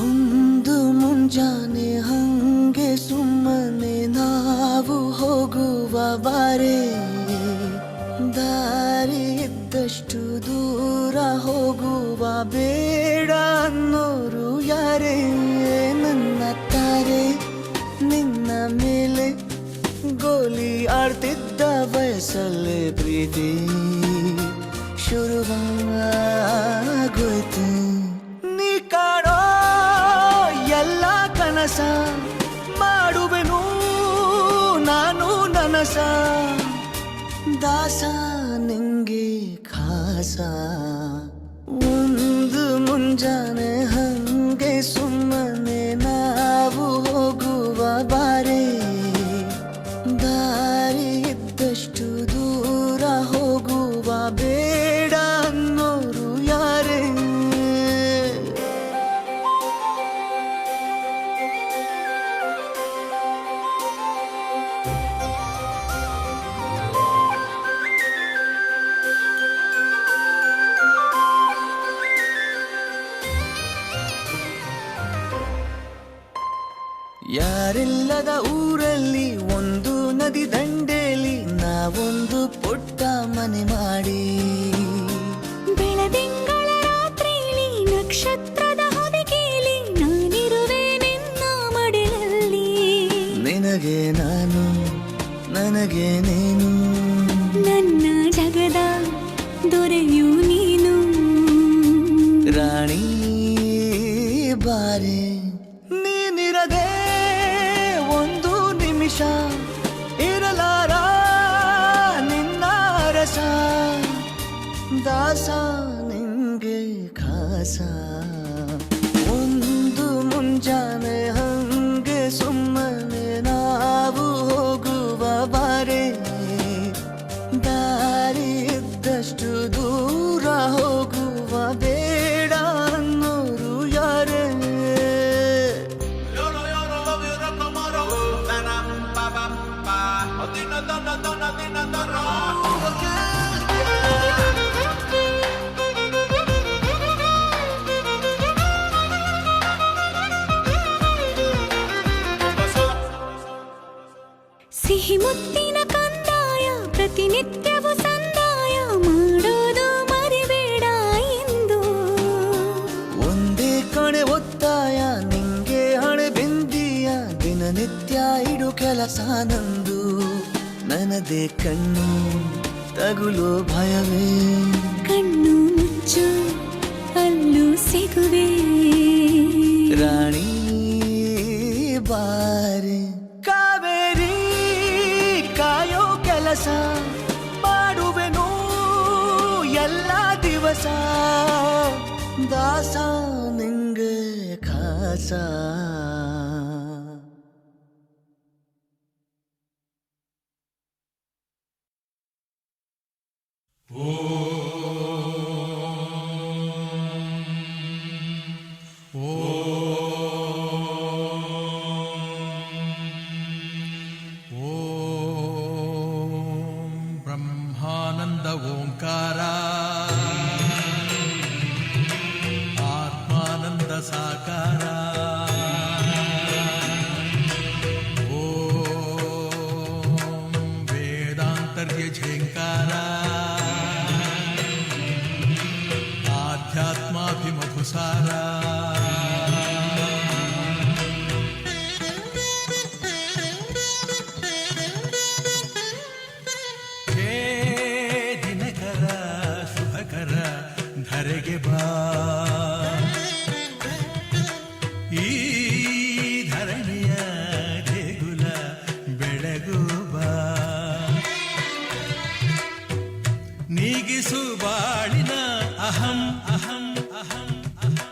ಒಂದು ಮುಂಜಾನೆ ಹಂಗೆ ಸುಮ್ಮನೆ ನಾವು ಹೋಗುವ ಬಾರೆ, ದಾರಿ ಇದ್ದಷ್ಟು ದೂರ ಹೋಗುವ ಬೇಡ ಅನ್ನೋರು ಯಾರೇ. ನನ್ನ ತಾರೆ ನಿನ್ನ ಮೇಲೆ ಗೋಲಿ ಆಡ್ತಿದ್ದ ವಯಸ್ಸಲ್ಲೇ ಪ್ರೀತಿ ಶುರುವಾಗೋಯ್ತು. ನೀ ಕಾಡೋ ಎಲ್ಲ ಕನಸ ಮಾಡುವೆನು ನಾನು ನನಸ, ದಾಸ ನಿಂಗೆ ಖಾಸ. ಒಂದು ಮುಂಜಾನೆ ಹಂಗೆ ಸುಮ್ಮನೆ ನಾವು ಹೋಗುವ ಬಾರೆ, ದಾರಿ ಇದ್ದಷ್ಟು ದೂರ ಹೋಗುವ ಬೇಡ ಅನ್ನೋರು ಯಾರೇ. ಯಾರಿಲ್ಲದ ಊರಲ್ಲಿ ಒಂದು ನದಿ ದಂಡೆಯಲ್ಲಿ ನಾವೊಂದು ಪುಟ್ಟ ಮನೆ ಮಾಡಿ, ಬೆಳದಿಂಗಳ ರಾತ್ರಿಯಲ್ಲಿ ನಕ್ಷತ್ರದ ಹೊದಿಕೆಯಲ್ಲಿ ನಾನಿರುವೆ ನಿನ್ನ ಮಡಿಲಲ್ಲಿ. ನಿನಗೆ ನಾನು ನನಗೆ ನೀನು, ನನ್ನ ಜಗದ ದೊರೆಯು ನೀನು. ರಾಣಿ ಬಾರೆ ನೀನಿರದೆ ಒಂದು ನಿಮಿಷ ಇರಲಾರ ನಿನ್ನ ರಸ, ದಾಸ ನಿಂಗೆ ಖಾಸ. ಒಂದು ಮುಂಜಾನೆ ಹಂಗೆ ಸುಮ್ಮನೆ ನಾವು ಹೋಗುವ ಬಾರೆ, ದಾರಿ ಇದ್ದಷ್ಟು ದೂರ ಹೋಗುವ ಬೇಡ ಅನ್ನೋರು ಯಾರೇ. ಸಿಹಿ ಮುತ್ತಿನ ಕಂದಾಯ ಪ್ರತಿನಿತ್ಯವೂ ಸಂದಾಯ ಮಾಡೋದು ಮರಿಬೇಡ ಎಂದು. ಒಂದೇ ಕಣೆ ಒತ್ತಾಯ ನಿಂಗೆ ಹಣೆ ಬಿಂದಿಯ, ದಿನನಿತ್ಯ ಇಡು ಕೆಲಸ ನಂದು. ನನ್ನದೇ ಕಣ್ಣು ತಗುಲೋ ಭಯವೇ, ಕಣ್ಣು ಮುಚ್ಚು ಅಲ್ಲೂ ಸಿಗುವೆ. ರಾಣಿ ಬಾರೆ ಕಾವೇರಿ ಕಾಯೋ ಕೆಲಸ ಮಾಡುವೆನು ಎಲ್ಲ ದಿವಸ, ದಾಸ ನಿಂಗೆ ಖಾಸ. ಬ್ರಹ್ಮಾನಂದ ಓಂಕಾರ, ಆತ್ಮಾನಂದ ಸಾಕಾರ. ಓಂ ವೇದಾಂತರ್ಯ ಝೇಂಕಾರ, ಆಧ್ಯಾತ್ಮಾಭಿಮಧುಸಾರ. ಧರೆಗೆ ಬಾ, ಈ ಧರಣಿಯ ದೇಗುಲ ಬೆಳಗು ಬಾ. ನೀಗಿಸು ಬಾಳಿನ ಅಹಂ ಅಹಂ ಅಹಂ ಅಹಂ,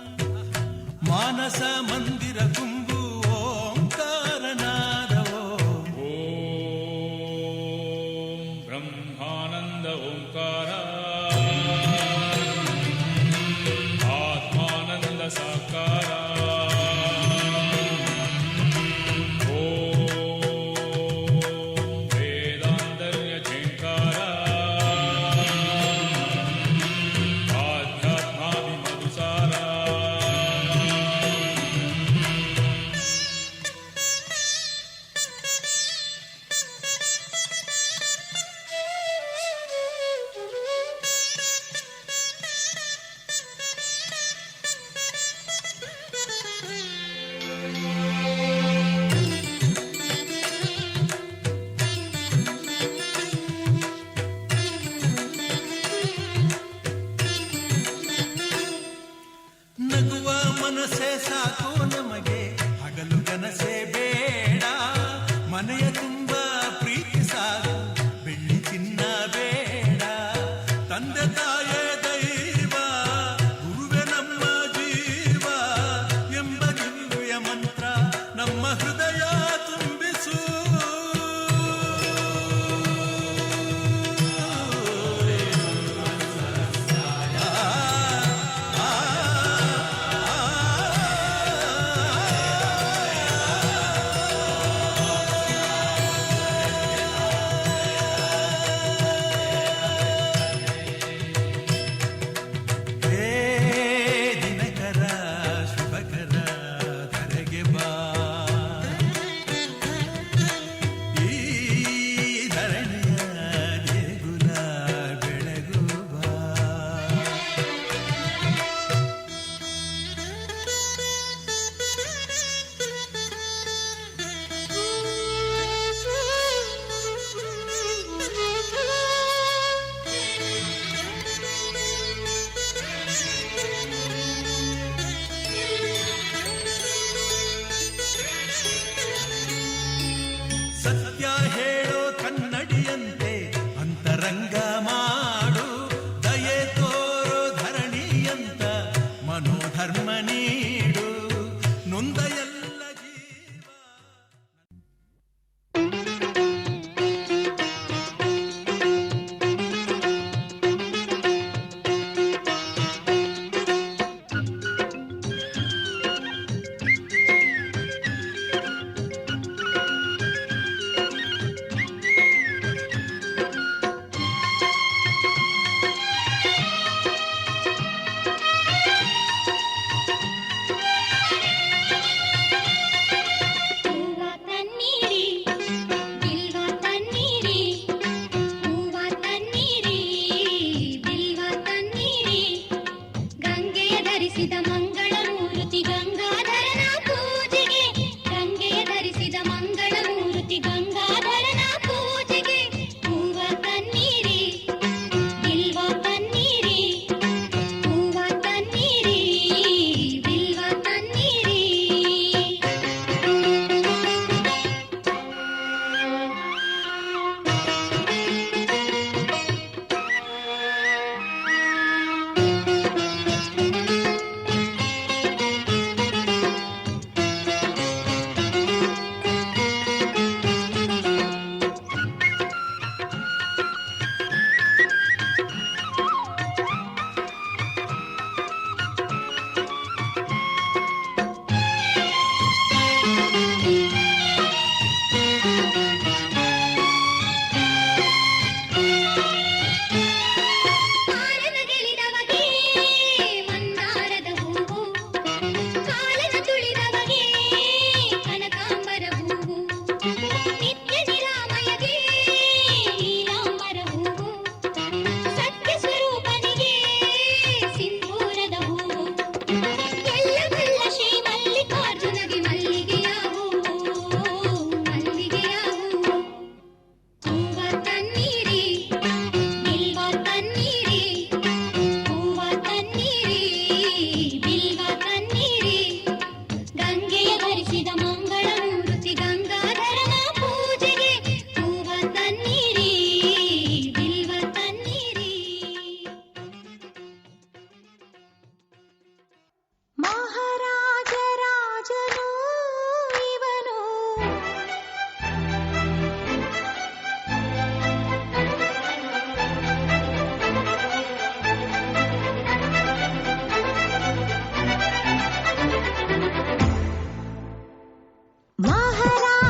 ಮಾನಸ ಮಂದಿರ ತುಂಬು ಓಂಕಾರನಾದವೋ. ಓಂ ಬ್ರಹ್ಮಾನಂದ ಓಂಕಾರ, ಸಾಕಾರ.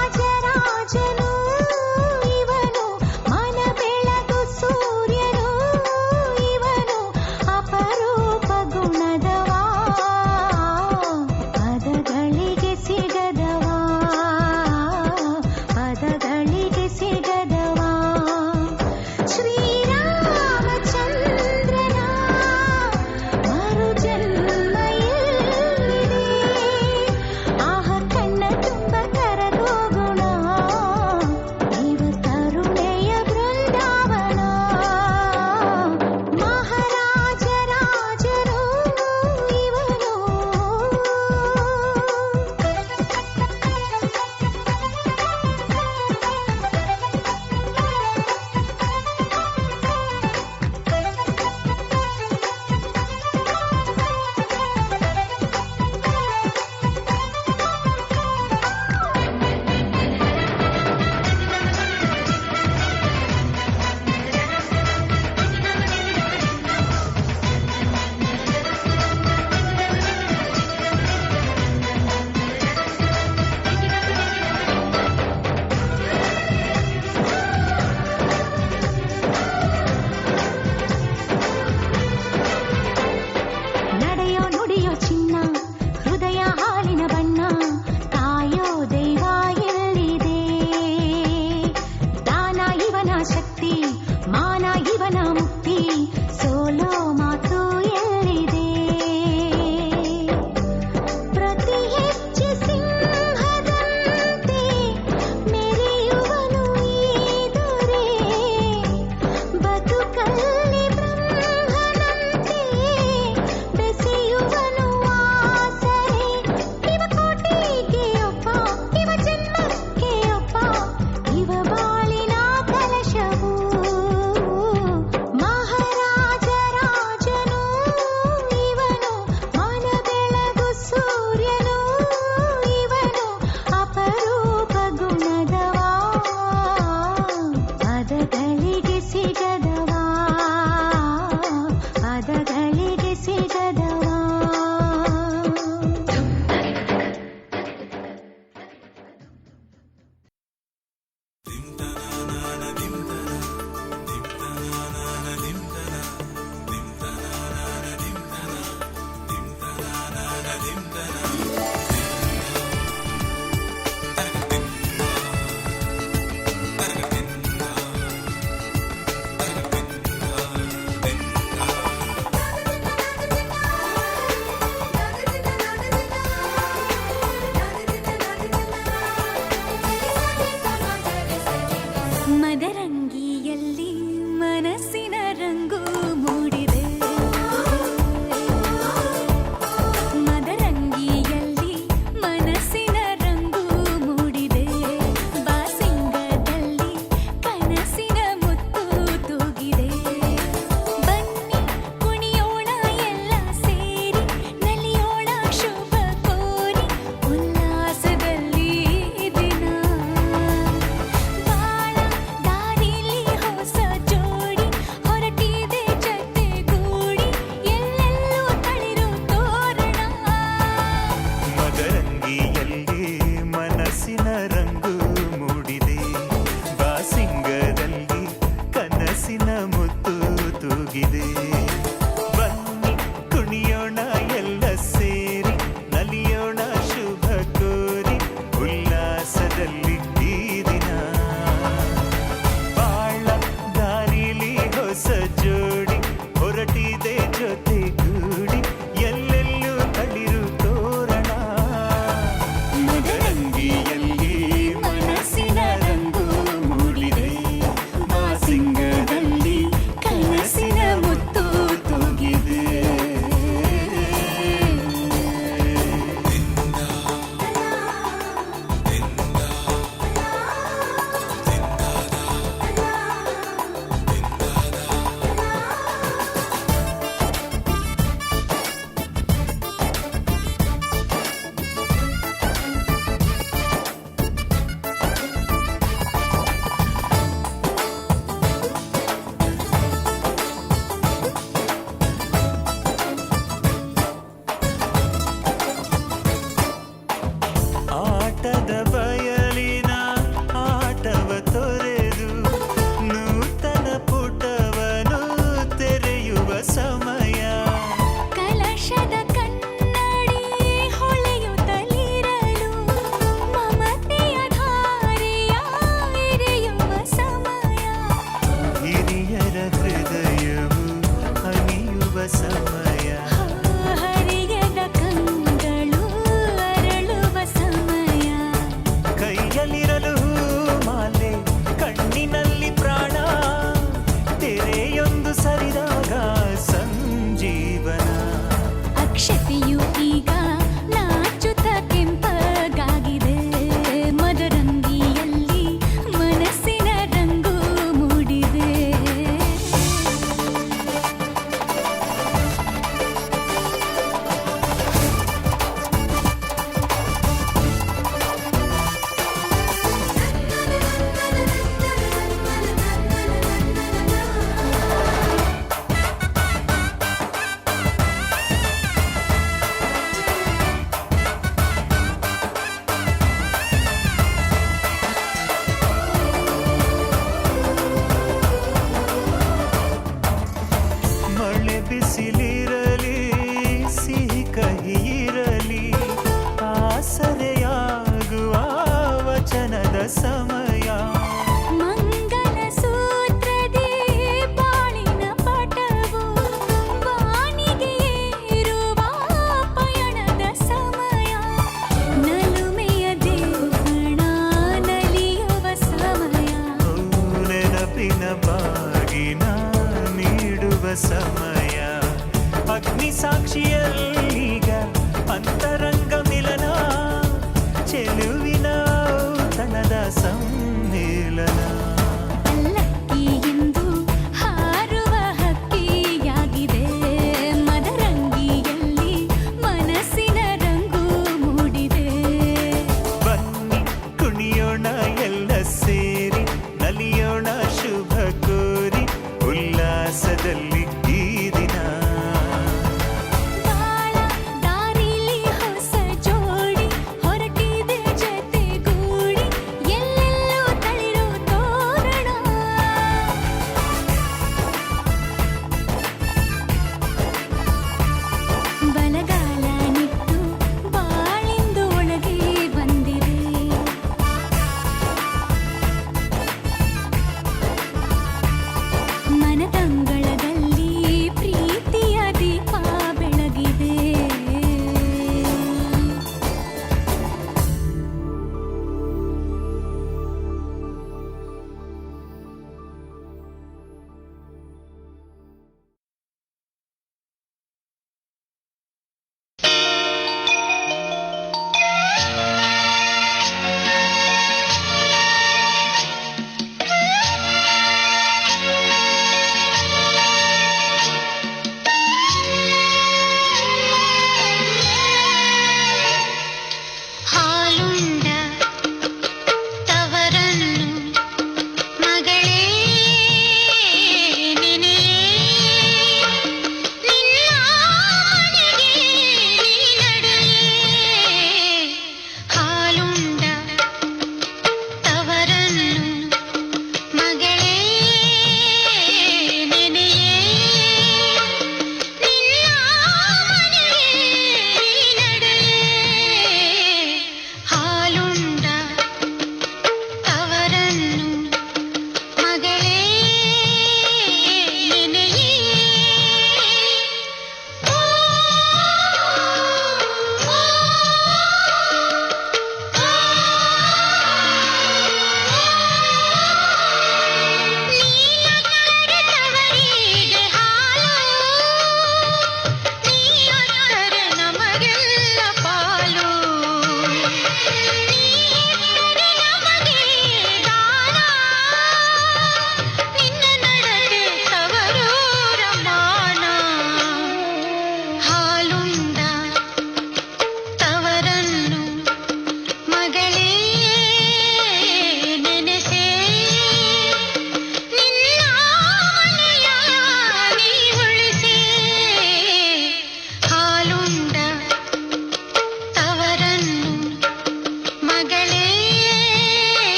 ಮಹಾರಾಜರಾಜನು ಇವನು ಮನ ಬೆಳಗು ಸೂರ್ಯನು ಇವನು ಅಪರೂಪ ಗುಣದವಾ ಪದಗಳಿಗೆ ಸಿಗದವಾ ಪದಗಳಿಗೆ ಸಿಗದವಾ ಶ್ರೀರಾಮಚಂದ್ರನ ಮರುಜನ್ಮ ಎಲ್ಲಿದೆ ಆಹ ಕಣ್ಣ ತುಂಬ ಕರ ನೋಟದ ಬಯಲಿನ ಆಟವ ತೊರೆದು ನೂತನ ಪುಟವನು ತೆರೆಯುವ ಸಮಯ. ಕಲಶದ ಕನ್ನಡಿ ಹೊಳೆಯುತ್ತಲಿರಲು ಮಮತೆಯ ಧಾರೆಯ ಎರೆಯುವ ಸಮಯ. ಹಿರಿಯರ ಹೃದಯವು ಹನಿಯುವ ಸಮಯ. ಹರಿಯದ ಕಂಗಳು ಅರಳುವ ಸಮಯ. ಕೈಯಲ್ಲಿರಲು ಮಾಲೆ ಕಣ್ಣಿನಲ್ಲಿ ಪ್ರಾಣ ತೆರೆಯೊಂದು ಸರಿದಾಗ ಸಂಜೀವನ. ಅಕ್ಷತೆಯು ಈಗ ನಾಚುತ್ತ ಕೆಂಪಗಾಗಿದೆ. ಮದರಂಗಿಯಲ್ಲಿ ಮನಸ್ಸಿನ ರಂಗು ಮೂಡಿದೆ. ಮಳೆ ಬಿಸಿಲಿರಲಿ ಸಿಹಿ ಕಹಿ ಇರಲಿ ಆಸರೆಯಾಗುವ ವಚನದ ಸಮಯ. ಮಂಗಲ ಸೂತ್ರದಿ ಬಾಳಿನ ಪಟವು ಬಾನಿಗೆ ಏರುವ ಪಯಣದ ಸಮಯ. ನಲುಮೆಯ ದೇವಣ ನಲಿಯುವ ಸಮಯ. ನೆನಪಿನ ಬಾಗಿನ ನೀಡುವ ಸಮಯ. ಅಗ್ನಿ ಸಾಕ್ಷಿಯಲ್ಲೀಗ ಅಂತರಂಗ ಮಿಲನ ಚೆಲುವಿನ ಔತಣದ ಸಮಯ.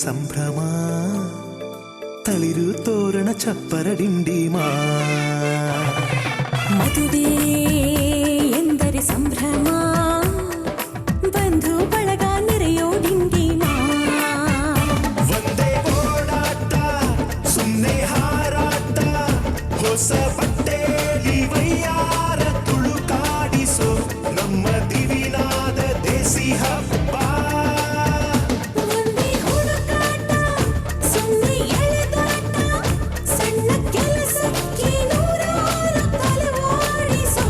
ಸಂಭ್ರಮ ತಳಿರು ತೋರಣ ಚಪ್ಪರ ಡಿಂಡಿಮಾ ಮದುವೆ ಎಂದರೆ ಸಂಭ್ರಮ ಬಂಧು ಬಳಗ ನೆರೆಯೋ ಡಿಂಡಿಮಾ ಒಂದೇ ಓಡಾಟ ಸುಮ್ಮನೆ ಹಾರಾಟ ಹೊಸ ಬಟ್ಟೆಲಿ ವೈಯಾರ ತುಳುಕಾಡಿಸೋ ನಮ್ಮ ದಿವಿನಾದ ದೇಸಿ ಹಬ್ಬ ಒಂದೇ ಹುಡುಕಾಟ ಸುಮ್ಮನೆ ಎಳೆದಾಟ ಸಣ್ಣ ಕೆಲಸಕ್ಕೆ ನೂರಾರು ತಲವಾಡಿಸೋ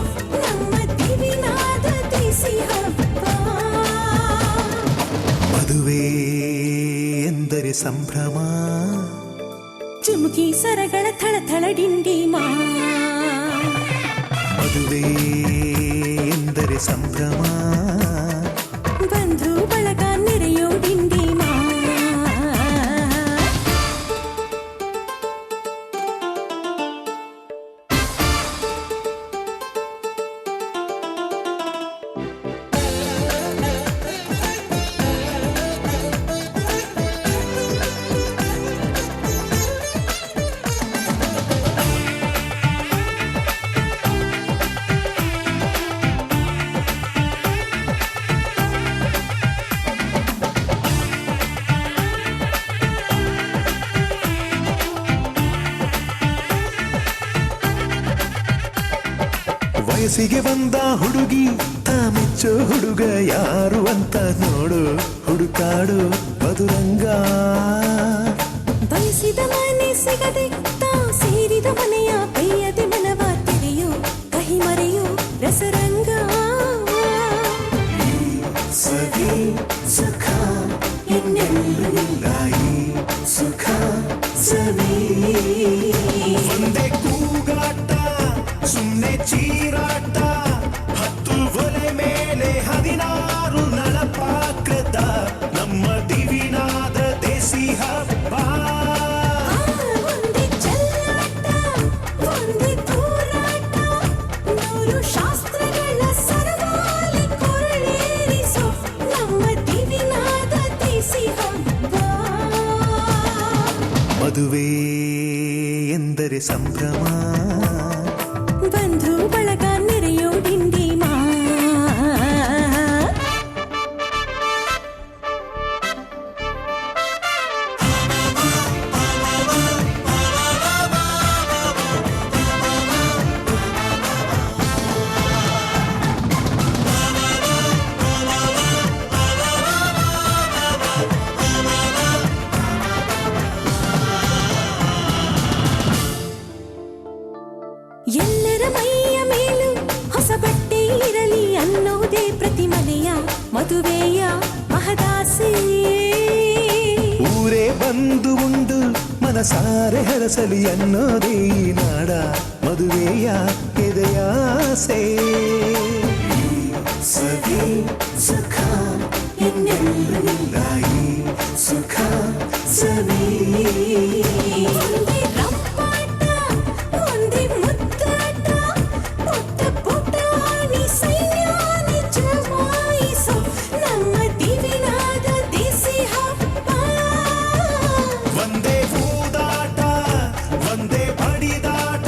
ನಮ್ಮ ದಿವಿನಾದ ದೇಸಿ ಹಬ್ಬ ಮದುವೆ ಎಂದರೆ ಸಂಭ್ರಮ ಚುಮುಕಿ ಸರಗಳ ಥಳಥಳ ಡಿಂಡಿಮಾ ಮದುವೆ ಎಂದರೆ ಸಂಭ್ರಮ ಬಂಧು ಬಳಗ ನೆರೆಯೋ ಡಿಂಡಿಮಾ ವಯಸ್ಸಿಗೆ ಬಂದ ಹುಡುಗಿ ಮೆಚ್ಚೋ ಹುಡುಗ ಯಾರು ಅಂತ ನೋಡು ಹುಡುಕಾಡು ಮಧುರಂಗ ಬಯಸಿದ ಮನೆ ಸಿಗದೆ ತಾ ಸೇರಿದ ಮನೆಯ ಬೈಯದೆ ಮನವ ತೆರೆಯೋ ಕಹಿ ಮರೆಯೋ ರಸರಂಗ ಸವಿ ಸುಖ ಇನ್ನೆಲ್ಲೂ ಇಲ್ಲ ಈ ಸುಖ ಸವಿ ಒಂದೇ ಕೂಗಾಟ ಸುಮ್ಮನೆ ಚೀರಾಟ ಹತ್ತು ಒಲೆ ಮೇಲೆ 16 ನಳಪಾಕದ ನಮ್ಮ ದಿವಿನಾದ ದೇಸಿ ಹಬ್ಬ ಒಂದೇ ಚೆಲ್ಲಾಟ ಒಂದೇ ತೂರಾಟ ನೂರು ಶಾಸ್ತ್ರಗಳ ಸರವಾಲಿ ಕೊರಳೇರಿಸೋ ನಮ್ಮ ದಿವಿನಾದ ದೇಸಿ ಹಬ್ಬ ಮದುವೆ ಎಂದರೆ ಸಂಭ್ರಮ ಬಂಧು ಬಳಗ ನೆರೆಯೋ ಡಿಂಡಿಮಾ ಎಲ್ಲರ ಮೈಯ ಮೇಲೂ ಹೊಸ ಬಟ್ಟೆ ಇರಲಿ ಅನ್ನೋದೇ ಪ್ರತಿ ಮನೆಯ ಮದುವೆಯ ಮಹದಾಸೆ ಊರೇ ಬಂದು ಉಂಡು ಮನಸಾರೆ ಹರಸಲಿ ಅನ್ನೋದೇ ಈ ನಾಡ ಮದುವೆಯ ಎದೆಯಾಸೆ ಸವಿ ಸುಖ ಇನ್ನೆಲ್ಲೂ ಇಲ್ಲ ಈ ಸುಖ ಸವಿ ಒಂದೇ ರಂಪಾಟ ಒಂದೇ ಮುದ್ದಾಟ ಪುಟ್ಟ ಪುಟಾಣಿ ಸೈನ್ಯಾನಿ ಜಮಾಯಿಸೋ ನಮ್ಮ ದಿವಿನಾದ ದೇಸಿ ಹಬ್ಬ ಒಂದೇ ಹೂದಾಟ ಒಂದೇ ಬಡಿದಾಟ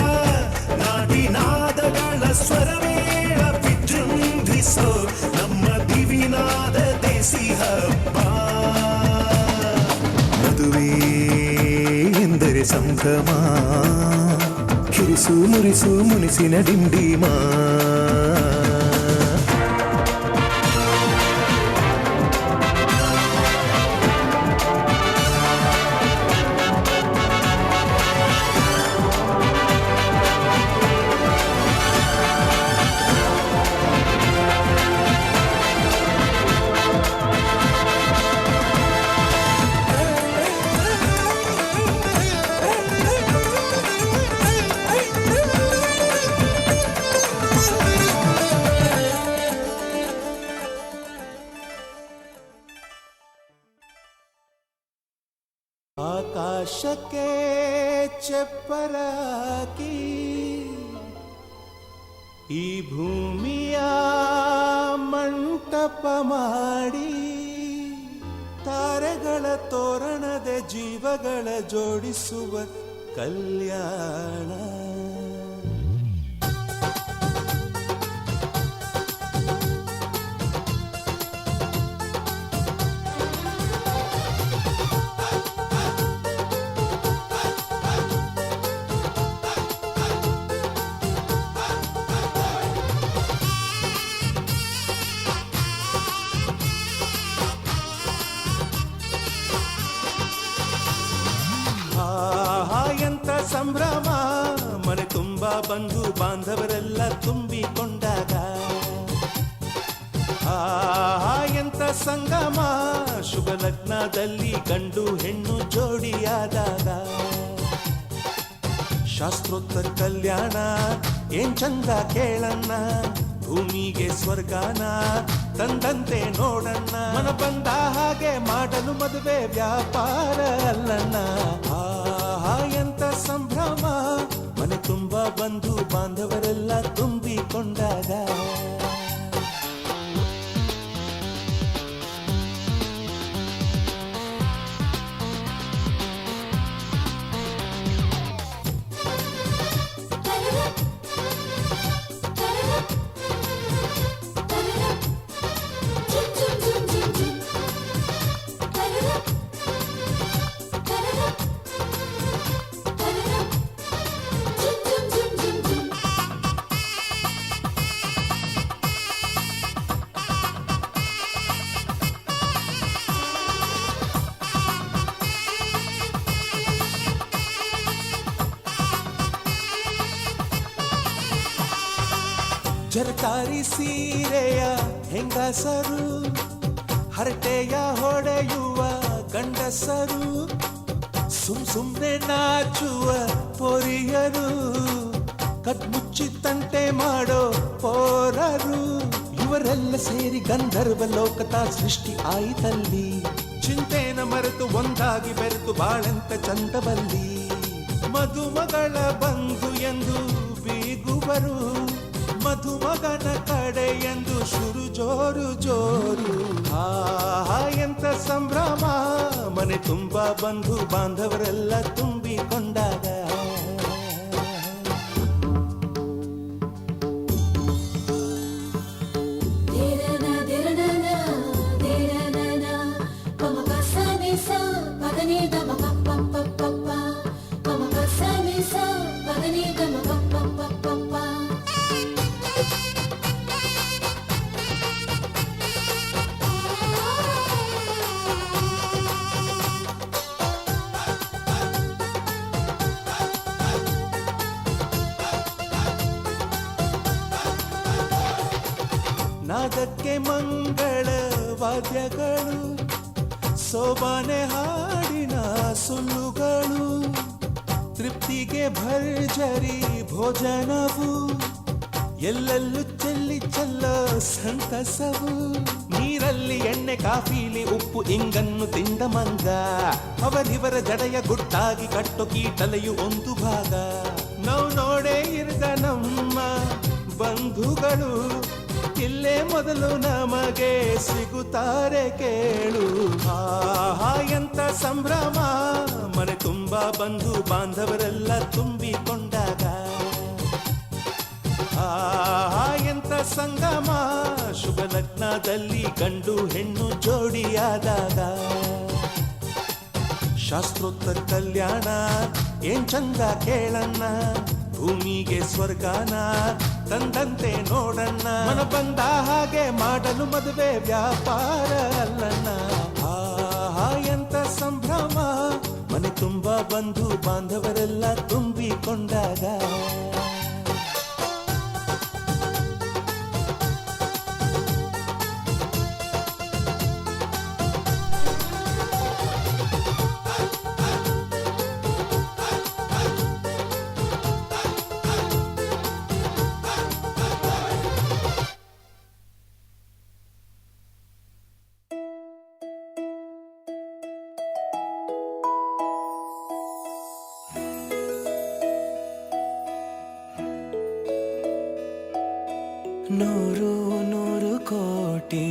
ನಾಡಿನಾದಗಳ ಸ್ವರಮೇಳ ವಿಜೃಂಭಿಸೋ ನಮ್ಮ ದಿವಿನಾದ ದೇಸಿ ಹಬ್ಬ ಮದುವೆ ಎಂದರೆ ಸಂಭ್ರಮ ಕಿರಿಸು ಮುರಿಸು ಮುನಿಸಿನ ಡಿಂಡಿಮಾ ಆಕಾಶಕ್ಕೆ ಚಪ್ಪರಾಕಿ ಈ ಭೂಮಿಯ ಮಂಟಪ ಮಾಡಿ ತಾರೆಗಳ ತೋರಣದೆ ಜೀವಗಳ ಜೋಡಿಸುವ ಕಲ್ಯಾಣ. ಎಂತ ಸಂಭ್ರಮ, ಮನೆ ತುಂಬ ಬಂಧು ಬಾಂಧವರೆಲ್ಲ ತುಂಬಿಕೊಂಡಾಗ. ಎಂತ ಸಂಗಮ, ಶುಭ ಲಗ್ನದಲ್ಲಿ ಗಂಡು ಹೆಣ್ಣು ಜೋಡಿಯಾದಾಗ. ಶಾಸ್ತ್ರೋತ್ತರ ಕಲ್ಯಾಣ ಏನ್ ಚಂದ ಕೇಳಣ್ಣ, ಭೂಮಿಗೆ ಸ್ವರ್ಗಾನ ತಂದಂತೆ ನೋಡಣ್ಣ. ಮನ ಬಂದ ಹಾಗೆ ಮಾಡಲು ಮದುವೆ ವ್ಯಾಪಾರ ಅಲ್ಲಣ್ಣ. ಎಂತ ಸಂಭ್ರಮ, ಮನೆ ತುಂಬ ಬಂಧು ಬಾಂಧವರೆಲ್ಲ ತುಂಬಿಕೊಂಡಾಗ. ಜರಕಾರಿ ಸೀರೆಯ ಹೆಂಗಸರು, ಹರಟೆಯ ಹೊಡೆಯುವ ಗಂಡಸರು, ಸುಮ್ನೆ ನಾಚುವ ಪೊರಿಯರು, ಕದ್ಮುಚ್ಚಿ ತಂಟೆ ಮಾಡೋ ಪೋರರು. ಇವರೆಲ್ಲ ಸೇರಿ ಗಂಧರ್ವ ಲೋಕದ ಸೃಷ್ಟಿ ಆಯಿತಲ್ಲಿ. ಚಿಂತೆನ ಮರೆತು ಒಂದಾಗಿ ಬೆರೆತು ಬಾಳೆಂತ ಚಂದವಲ್ಲಿ. ಮದುಮಗಳ ಬಂಧು ಎಂದು ಬೀಗುವರು, ಮಧುಮಗನ ಕಡೆ ಎಂದು ಶುರು ಜೋರು ಜೋರು. ಎಂತ ಸಂಭ್ರಮ, ಮನೆ ತುಂಬ ಬಂಧು ಬಾಂಧವರೆಲ್ಲ ತುಂಬಿಕೊಂಡಾಗ. ನಾದಕ್ಕೆ ಮಂಗಳ ವಾದ್ಯಗಳು, ಸೋಬಾನೆ ಹಾಡಿನ ಸುಳ್ಳುಗಳು, ತೃಪ್ತಿಗೆ ಭರ್ಜರಿ ಭೋಜನವು, ಎಲ್ಲೆಲ್ಲೂ ಚೆಲ್ಲಿ ಚೆಲ್ಲೋ ಸಂತಸವು. ನೀರಲ್ಲಿ ಎಣ್ಣೆ ಕಾಫಿಲಿ ಉಪ್ಪು ಇಂಗನ್ನು ತಿಂದ ಮಂಗ, ಅವರಿವರ ಜಡೆಯ ಗುಟ್ಟಾಗಿ ಕಟ್ಟು ಕೀಟಲೆಯು ಒಂದು ಭಾಗ. ನಾವು ನೋಡೇ ಇರದ ನಮ್ಮ ಬಂಧುಗಳು ಇಲ್ಲೇ ಮೊದಲು ನಮಗೆ ಸಿಗುತ್ತಾರೆ ಕೇಳು. ಎಂತ ಸಂಭ್ರಮ, ಮನೆ ತುಂಬ ಬಂಧು ಬಾಂಧವರೆಲ್ಲ ತುಂಬಿಕೊಂಡಾಗ. ಎಂತ ಸಂಗಮ, ಶುಭ ಲಗ್ನದಲ್ಲಿ ಗಂಡು ಹೆಣ್ಣು ಜೋಡಿಯಾದಾಗ. ಶಾಸ್ತ್ರೋತ್ತರ ಕಲ್ಯಾಣ ಏನ್ ಚಂದ ಕೇಳಣ್ಣ, ಭೂಮಿಗೆ ಸ್ವರ್ಗಾನ ತಂದಂತೆ ನೋಡಣ್ಣ. ಮನ ಬಂದ ಹಾಗೆ ಮಾಡಲು ಮದುವೆ ವ್ಯಾಪಾರ ಅಲ್ಲಣ್ಣ. ಎಂತ ಸಂಭ್ರಮ, ಮನೆ ತುಂಬ ಬಂಧು ಬಾಂಧವರೆಲ್ಲ ತುಂಬಿಕೊಂಡಾಗ. ನೂರು ನೂರು ನೂರು ಕೋಟಿ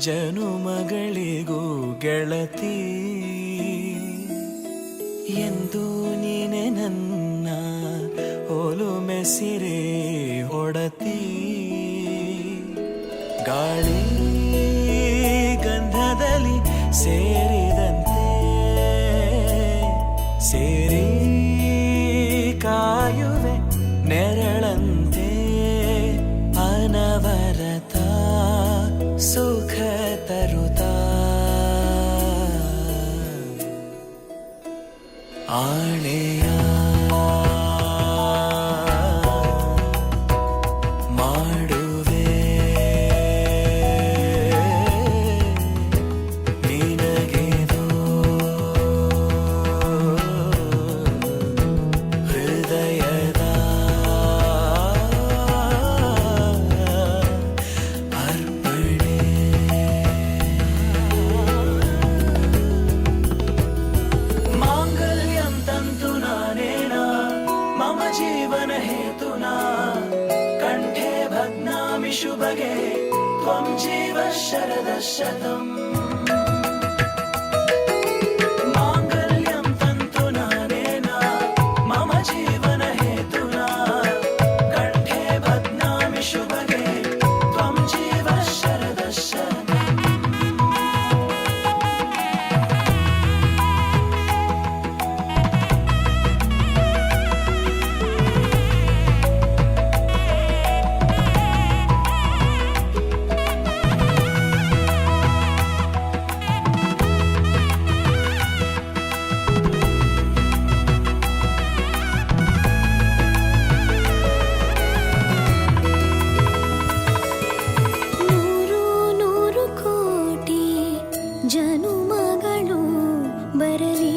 ಜನುಮಗಳಿಗೂ ಗೆಳತಿ ಎಂದು ನೀನೆ ನನ್ನ ಒಲುಮೆ ಸಿರೆ ಒಡತಿ ಗಾಳಿ ಗಂಧದಲ್ಲಿ ಸೇರಿದಂತೆ ಸೇರಿ ಕಾಯುವೆ ನೆರಳಂತೆ ಅನವರತ ಸುಖ ತರುತ್ತಾ ಆಣೆಯ ಮಾಡುವೆ ನಿನಗೆದು ಹೃದಯದ ಅರ್ಪಣೆ ಮಾಂಗಲ್ಯಂ ತಂತು ನಾನೇನ ಮಮ ಜೀವನ ಹೇತುನಾ ಕಂಠೆ ಭಗ್ನಾಮಿ ಶುಭಗೆ ತ್ವಂ ಜೀವ ಶರದ ಶತಂ ಮಾಂಗಲ್ಯಂ ತಂತು ನಾನೇನ ಮಮ ಜೀವನ ಹೇತುನಾ ಕಂಠೆ ಭಗ್ನಾಮಿ ಶುಭಗೆ ತ್ವಂ ಜೀವ ಶರದ ಶತಂ ನೂರು ನೂರು ಕೋಟಿ ಜನುಮಗಳು ಬರಲಿ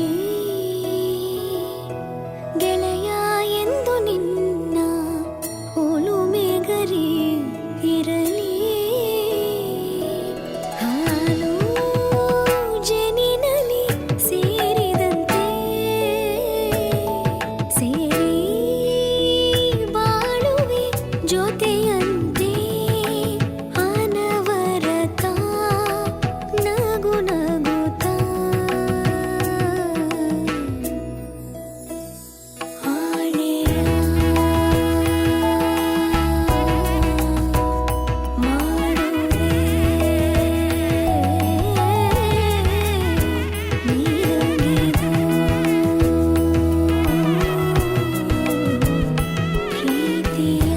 ಗೆಳೆಯ ಎಂದು ನಿನ್ನ ಒಲುಮೆಗರಿ ಇರಲಿ ಹಾಲು ಜನಿನಲಿ ಸೇರಿದಂತೆ ಸೇರಿ ಬಾಳುವೆ ಜೊತೆಯಂತೆ ಅನವರತ ನಗು ನಗುತ್ತಾ ಆಣೆಯ ಮಾಡುವೆ ನೀನಗೆದು ಪ್ರೀತಿಯ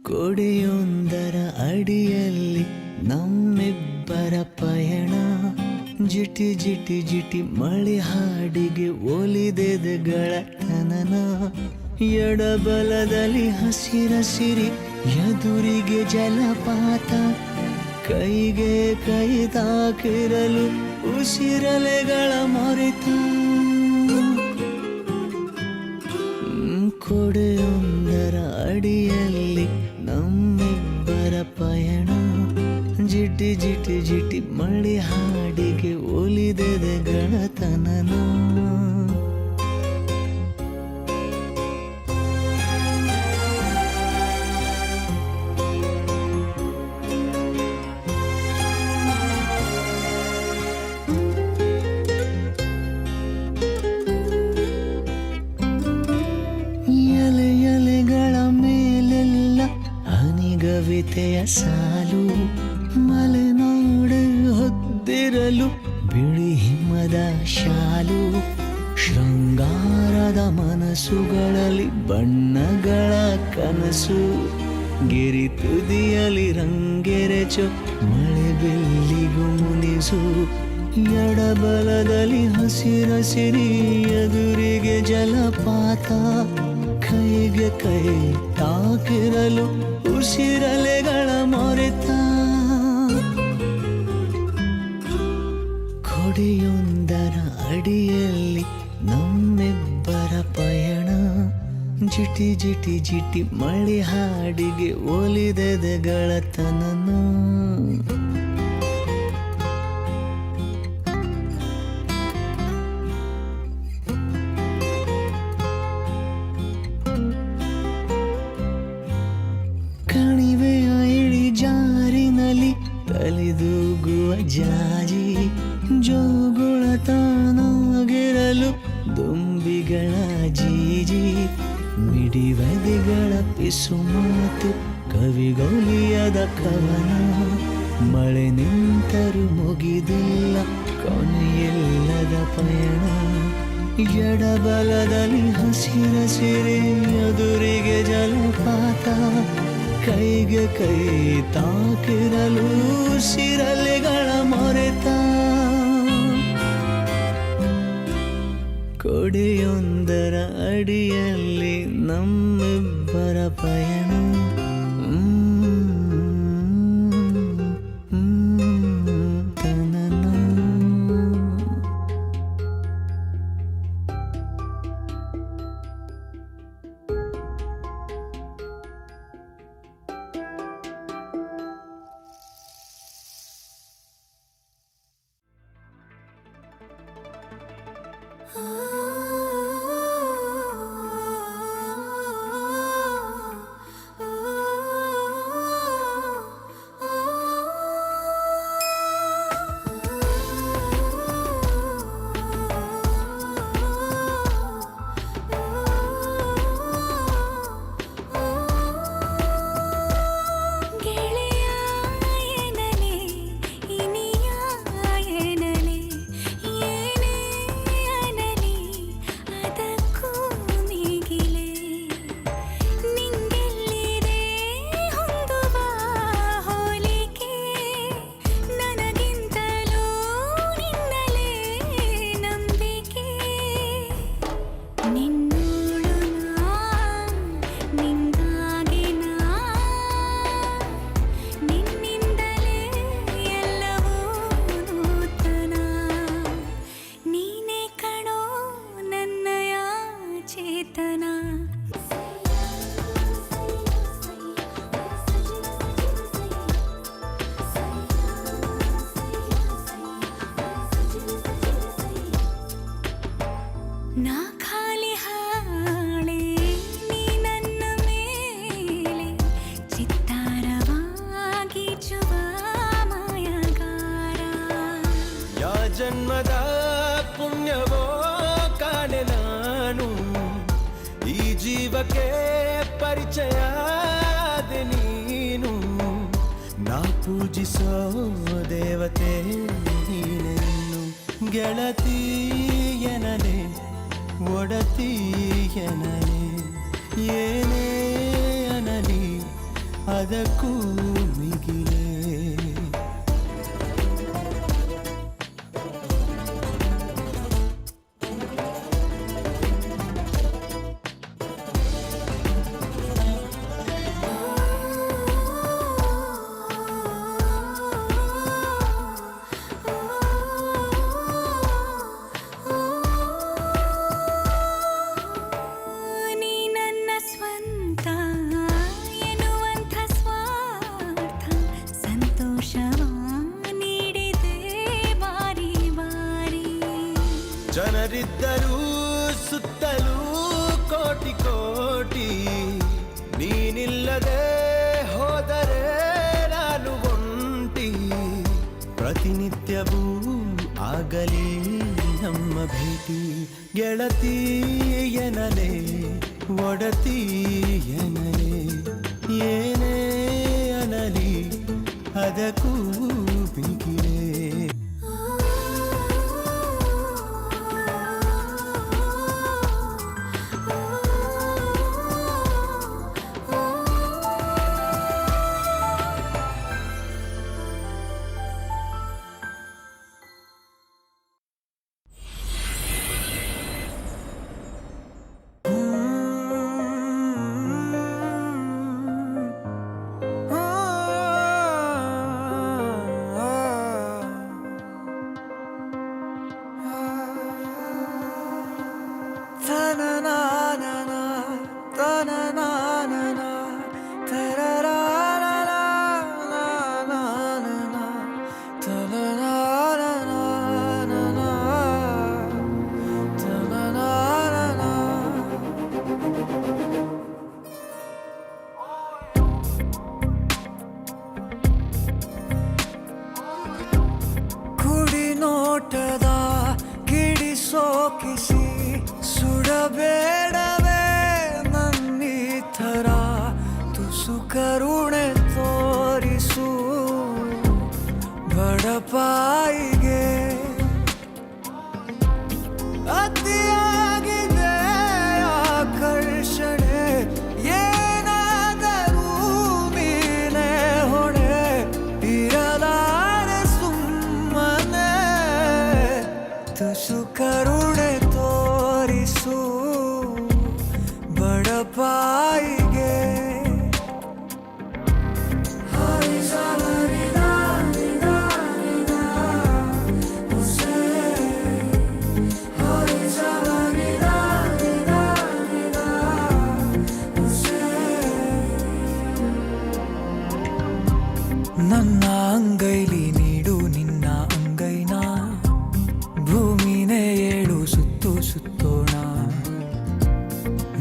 ಕೊಡೆಯೊಂದರ ಅಡಿಯಲ್ಲಿ ನಮ್ಮಿಬ್ಬರ ಪಯಣ ಜಿಟಿ ಜಿಟಿ ಜಿಟಿ ಮಳೆ ಹಾಡಿಗೆ ಒಲಿದೆದೆಗಳ ತನನ ಎಡಬಲದಲ್ಲಿ ಹಸಿರಸಿರಿ ಎದುರಿಗೆ ಜಲಪಾತ ಕೈಗೆ ಕೈ ತಾಕಿರಲು ಉಸಿರಲೆಗಳ ಮೊರೆತ ಕೊಡೆಯೊಂದರ ಅಡಿಯಲ್ಲಿ ನಮ್ಮಿಬ್ಬರ ಪಯಣ ಜಿಟಿ ಜಿಟಿ ಜಿಟಿ ಮಳೆ ಹಾಡಿಗೆ ಒಲಿದೆದೆ ಗಳತನನ ಕವಿತೆಯ ಸಾಲು ಮಲೆನಾಡು ಹೊದ್ದಿರಲು ಬಿಳಿ ಹಿಮದ ಶಾಲು ಶೃಂಗಾರದ ಮನಸ್ಸುಗಳಲ್ಲಿ ಬಣ್ಣಗಳ ಕನಸು ಗಿರಿ ತುದಿಯಲ್ಲಿ ರಂಗೆರೆಚು ಮಳೆ ಬೆಲ್ಲಿಗೂ ಮುನಿಸು ಎಡಬಲದಲ್ಲಿ ಹಸಿರಸಿರಿ ಎದುರಿಗೆ ಜಲಪಾತ ಕೈಗೆ ಕೈ ತಾಕಿರಲು ಉಸಿರಲೆಗಳ ಮೊರೆತ ಕೊಡೆಯೊಂದರ ಅಡಿಯಲ್ಲಿ ನಮ್ಮಿಬ್ಬರ ಪಯಣ ಜಿಟಿ ಜಿಟಿ ಜಿಟಿ ಮಳೆ ಹಾಡಿಗೆ ಒಲಿದೆದೆಗಳತನನ ಕಣಿವೆಯ ಇಳಿ ಜಾರಿನಲ್ಲಿ ತಲೆದೂಗುವ ಜಾಜಿ ಜೋಗುಳ ತಾನಾಗಿರಲು ದುಂಬಿಗಳ ಜೀಜಿ ಮಿಡಿವದೆಗಳ ಪಿಸು ಮಾತು ಕವಿಗೊಲಿಯದ ಕವನ ಮಳೆ ನಿಂತರು ಮುಗಿದಿಲ್ಲ ಕೊನೆಯಿಲ್ಲದ ಪಯಣ ಎಡಬಲದಲ್ಲಿ ಹಸಿರಸಿರೆ ಎದುರಿಗೆ ಜಲಪಾತ ಕೈಗೆ ಕೈ ತಾಕಿರಲು ಸಿರಲೆಗಳ ಮೊರೆತ ಕೊಡೆಯೊಂದರ ಅಡಿಯಲ್ಲಿ ನಮ್ಮಿಬ್ಬರ ಪಯಣ ತನನ ನಾ ಖಾಲಿ ಹಾಳೆ ನೀ ನನ್ನ ಮೇಲೆ ಚಿತ್ತಾರವಾಗಿ ಚುವ ಮಾಯಗಾರ ಯಾ ಜನ್ಮದ ಪುಣ್ಯವೋ ಕಾಣೆ ನಾನು ಈ ಜೀವಕ್ಕೆ ಪರಿಚಯದ ನೀನು ನಾ ಪೂಜಿಸೋ ದೇವತೆ ನೀನೆನ್ನು ಗೆಳತಿಯನನೆ ಒಡತಿಯನನೆ ಏನೇ ಅನಲಿ ಅದಕ್ಕೂ ಮಿಗಿಲೇ ಜನರಿದ್ದರೂ ಸುತ್ತಲೂ ಕೋಟಿ ಕೋಟಿ ನೀನಿಲ್ಲದೆ ಹೋದರೆ ನಾನು ಒಂಟಿ ಪ್ರತಿನಿತ್ಯವೂ ಆಗಲಿ ನಮ್ಮ ಭೇಟಿ ಗೆಳತಿಯನಲೆ ಒಡತಿಯನಲೆ ಏನೇ ಅದಕ್ಕೂ ಬಿಗಿರೆ ನೋಟದ ಕಿಡಿಸೋಕಿಸಿ ಸುಡಬೇಡವೇ ನನ್ನಿ ಥರ ತುಸು ಕರುಣೆ ತೋರಿಸು ಬಡಪಾಯಿಗೆ ಅತಿಯಾಗಿದೆ ಆಕರ್ಷಣೆ ಏನಾದರೂ ನೀನೇ ಹೊಣೆ ಇರಲಾರೆ ಸುಮ್ಮನೆ ತುಸು ಕರುಣೆ ತೋರಿಸು ಬಡಪಾಯಿಗೆ ನನ್ನ ಅಂಗೈಲಿ ನೀಡು ನಿನ್ನ ಅಂಗೈನ ಭೂಮಿನೇ ಏಳು ಸುತ್ತು ಸುತ್ತೋಣ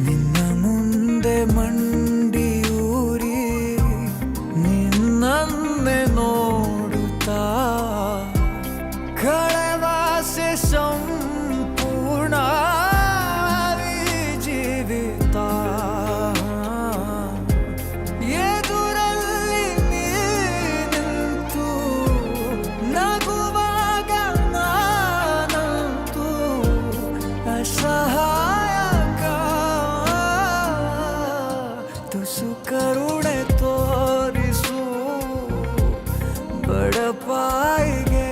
ನಿನ್ನ ಮುಂದೆ ಮಂಡಿಯೂರಿ ನಿನ್ನನ್ನೇ ನೋಡುತ್ತಾ ಕಳೆವಾಸೆ ಸಂಪೂರ್ಣ ಜೀವಿತ ಎದುರಲ್ಲಿ ನೀನಿಂತು ನಗುವಾಗ ನಾನಂತೂ ಅಸಹಾಯಕ ತುಸು ಕರುಣೆ ತೋರಿಸು ಬಡಪಾಯಿಗೆ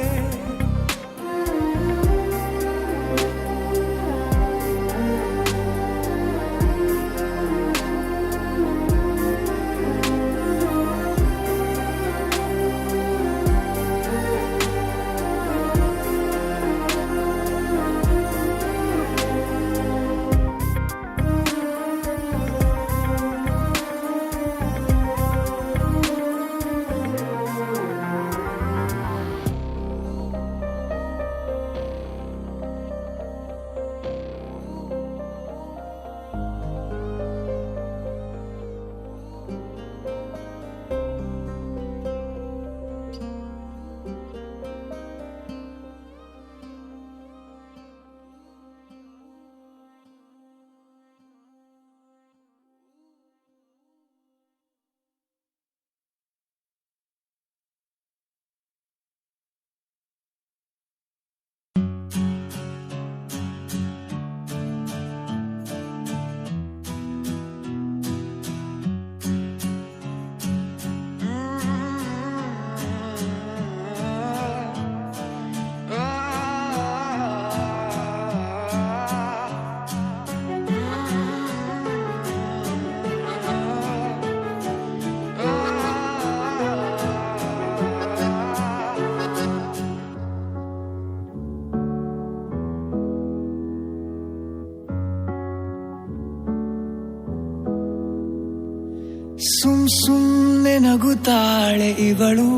ಸುಮ್ನೆ ನಗುತ್ತಾಳೆ ಇವಳು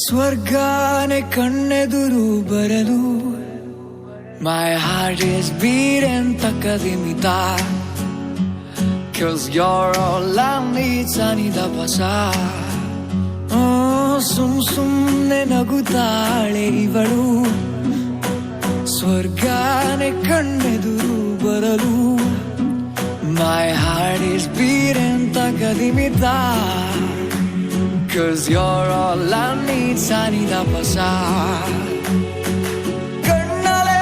ಸ್ವರ್ಗಾನೆ ಕಣ್ಣೆದುರು ಬರಲು My heart is beating ತಕ್ಕದಿಮಿತ Cause you're all I need ಸನಿದ ಬಸ ಸುಮ್ನೆ ನಗುತ್ತಾಳೆ ಇವಳು ಸ್ವರ್ಗಾನೆ ಕಣ್ಣೆದುರು ಬರಲು My heart is beating ತಕ್ಕದಿಮಿತ 'cause you're all I need. ಸಾನಿದ ಪಸ ಕಣ್ಣಲೆ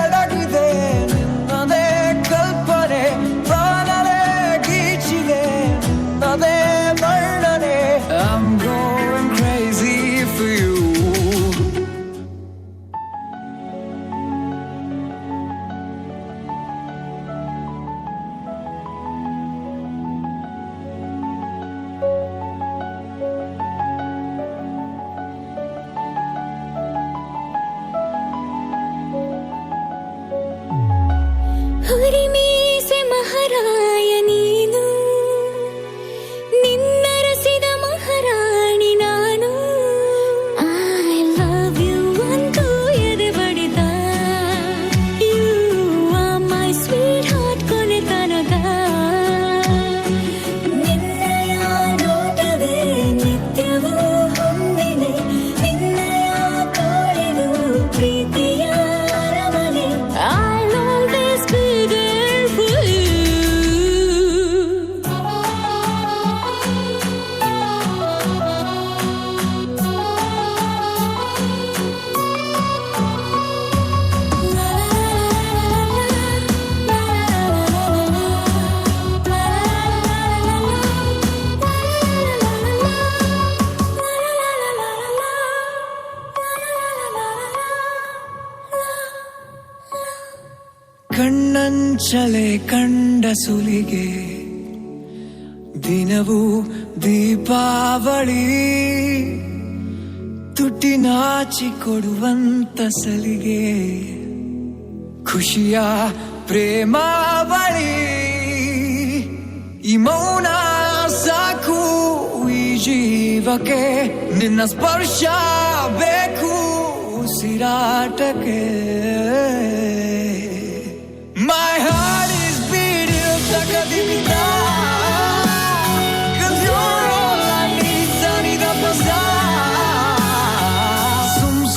ಅಡಗಿದೆ ನಿನ್ನದೇ ಕಲ್ಪನೆ, ಪ್ರಾಣಲೆ ಗೀಚಿದೆ ನಿನ್ನದೇ ವರ್ಣನೆ. I'm going crazy for you. ಹುರಿಮೀಸೆ ಮಹಾರಾಯ ನೀನು, ನಿನ್ನರಸಿದ ಮಹಾರಾಣಿ ನಾನು. ಐ ಲವ್ ಯು ಅಂತೂ ಎದೆ ಬಡಿದ, you are my sweetheart ಕೊನೆ ತನಕ. ನಿನ್ನಯ ನೋಟವೇ ನಿತ್ಯವೂ ಹೊಂದಿದೆ, ನಿನ್ನಯ ತೋಳಿದು ಪ್ರೀತಿಯ ಅರಮನೆ. I'll always be there for you. ಕಣ್ಣಂಚಲೆ ಕಂಡ ಸುಲಿಗೆ ದಿನವೂ ದೀಪಾವಳಿ, ತುಟಿ ನಾಚಿ ಕೊಡುವಂತ ಸಲಿಗೆ ಖುಷಿಯ ಪ್ರೇಮಾವಳಿ. ಈ ಮೌನ ಸಾಕು ಈ ಜೀವಕ್ಕೆ, ನಿನ್ನ ಸ್ಪರ್ಶ ಬೇಕು ಉಸಿರಾಟಕ್ಕೆ. My heart is beating ತಕದಿಮಿತ, 'cause you're all I need. ಸಾನಿದ ಪಸ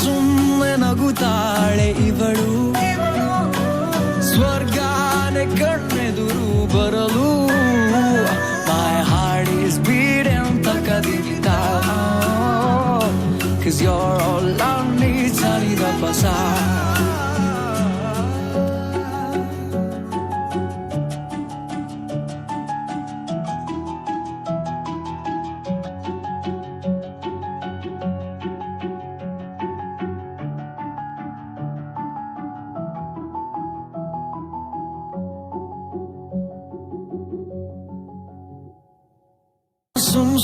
ಸುಮ್ನೆ ನಗುತ್ತಾಳೆ ಇವಳು, ಸ್ವರ್ಗಾನೆ ಕಣ್ಣೆದುರು ಬರಲು. My heart is beating ತಕದಿಮಿತ, 'cause you're all I need. ಸಾನಿದ ಪಸ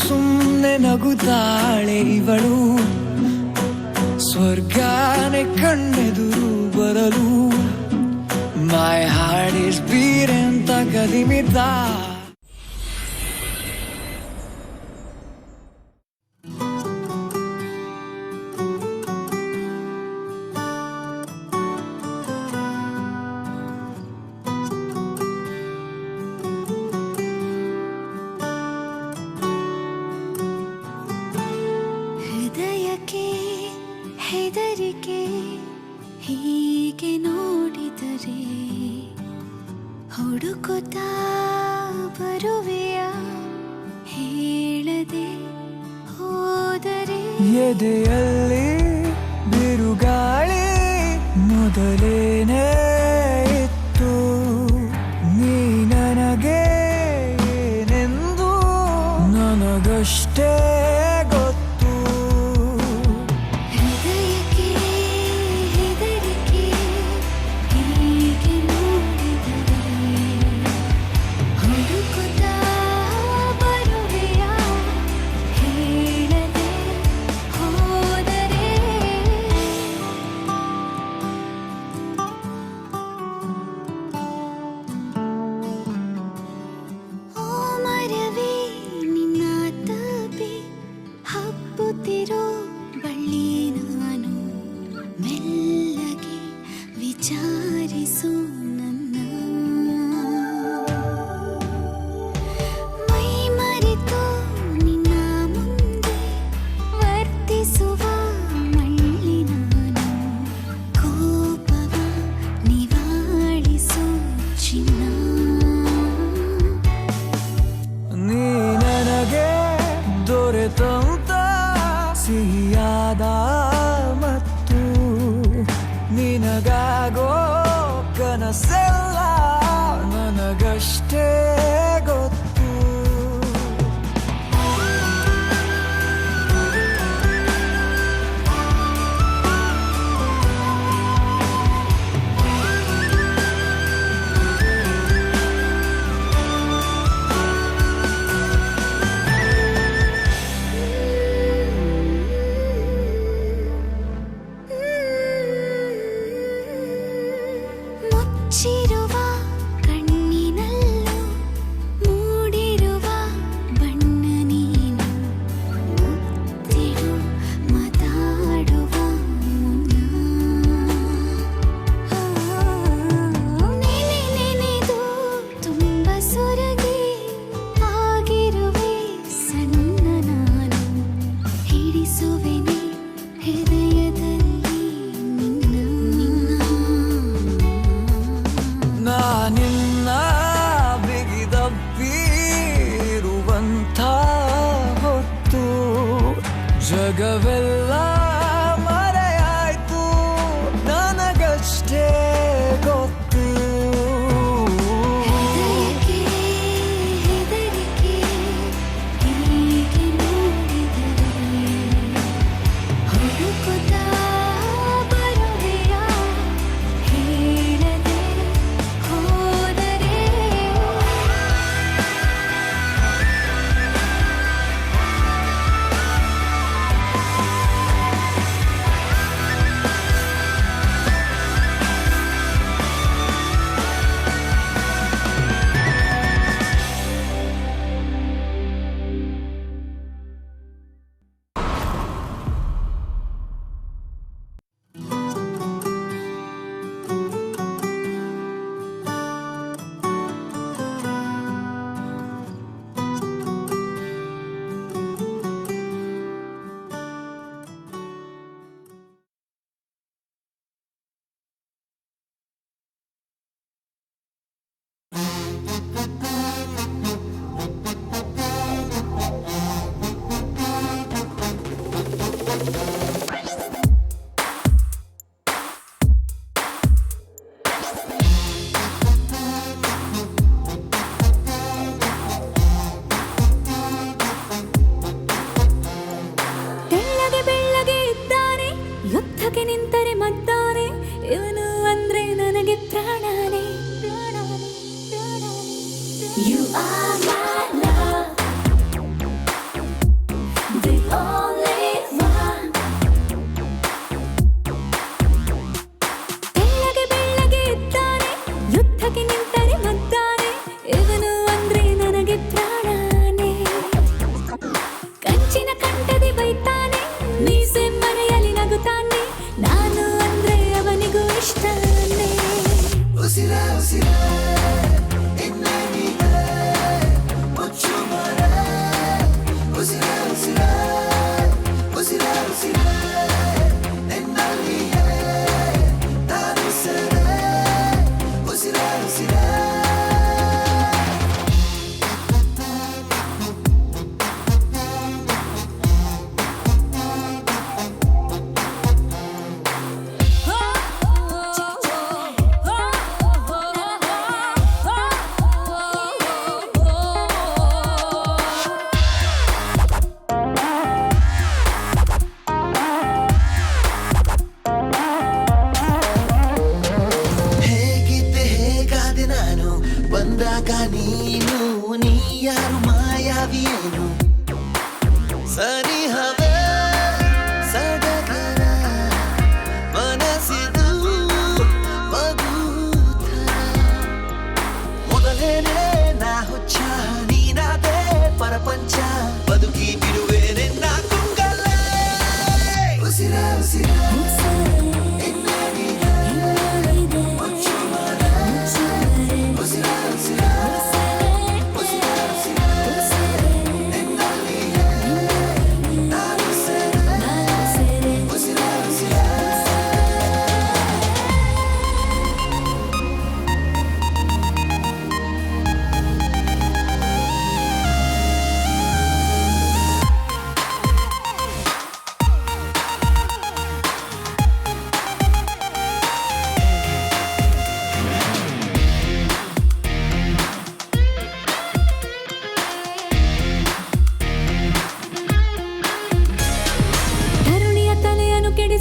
ಸುಮ್ನೆ ನಗುತ್ತಾಳೆ ಇವಳು, ಸ್ವರ್ಗಾನೆ ಕಣ್ಣೆದುರು ಬರಲು. My heart is beating ತಕದಿಮಿತ. ಹೃದಯಕ್ಕೆ ಹೆದರಿಕೆ ಹೀಗೆ ನೋಡಿದರೆ, ಹುಡುಕುತ್ತಾ ಬರುವೆಯ ಹೇಳದೆ ಹೋದರೆ. ಎದೆಯಲ್ಲಿ ಬಿರುಗಾಳಿ ಮೊದಲೇನೇ ಇತ್ತು, ನೀ ನನಗೆ ಏನೆಂದು ನನಗಷ್ಟೇ ಗೊತ್ತು. ಹೃದಯಕ್ಕೆ ಹೆದರಿಕೆ ಹೀಗೆ ನೋಡಿದರೆ, ಹುಡುಕುತ್ತಾ ಬರುವೆಯ ಹೇಳದೆ ಹೋದರೆ. ಓ ಮರವೇ ನಿನ್ನ ತಪಿ ಮನಸ್ಸೆಲ್ಲ ನನಗಷ್ಟೇ ಗೊತ್ತು. ಮುಚ್ಚಿರುವ ಕಣ್ಣಿನಲ್ಲೂ ಮೂಡಿರುವ ಬಣ್ಣ ನೀನು, ಮುತ್ತಿಡು ಮಾತಾಡುವ ಮುನ್ನ ನೆನೆದು ತುಂಬ ಸೊರಗಿ ಆಗಿರುವೆ ಸಣ್ಣ ನಾನು, ಹಿಡಿಸುವೆನೆ ಹೃದಯದಲ್ಲಿ ನಿನ್ನ. ನಾನಿನ್ನ ಬಿಗಿದಪ್ಪಿರುವಂಥ ಹೊತ್ತು ಜಗವೆಲ್ಲ ಮರೆಯಾಯ್ತು ನನಗಷ್ಟೇ ಗೊತ್ತು. ಹೃದಯಕ್ಕೆ ಹೆದರಿಕೆ ಹೀಗೆ ನೋಡಿದರೆ, ಹುಡುಕುತ್ತಾ ಬರುವೆಯ ಹೇಳದೆ ಹೋದರೆ. ತೆಳ್ಳಗೆ ಬೆಳ್ಳಗೆ ಇದ್ದಾನೆ, ಯುದ್ಧಕ್ಕೆ ನಿಂತರೆ ಮದ್ದಾನೆ, ಇವನು ಅಂದ್ರೆ ನನಗೆ ಪ್ರಾಣಾನೆ. You are my love, the only one. ತೆಳ್ಳಗೆ ಬೆಳ್ಳಗೆ ಇದ್ದಾನೆ, ಯುದ್ಧಕ್ಕೆ ನಿಂತರೆ ಮದ್ದಾನೆ, ಇವನು ಅಂದ್ರೆ ನನಗೆ ಪ್ರಾಣಾನೆ. ಕಂಚಿನ ಕಂಠದಿ ಬೈತಾನೆ, ಮೀಸೆ ಮರೆಯಲಿ ನಗುತ್ತಾನೆ, ನಾನು ಅಂದ್ರೆ ಅವನಿಗೂ ಇಷ್ಟನೇ. ಉಸಿರೇ ಉಸಿರೇ ಇನ್ನೇ ನೀನೇ ಮುಚ್ಚು ಮರೆ, ಉಸಿರೇ ಉಸಿರೇ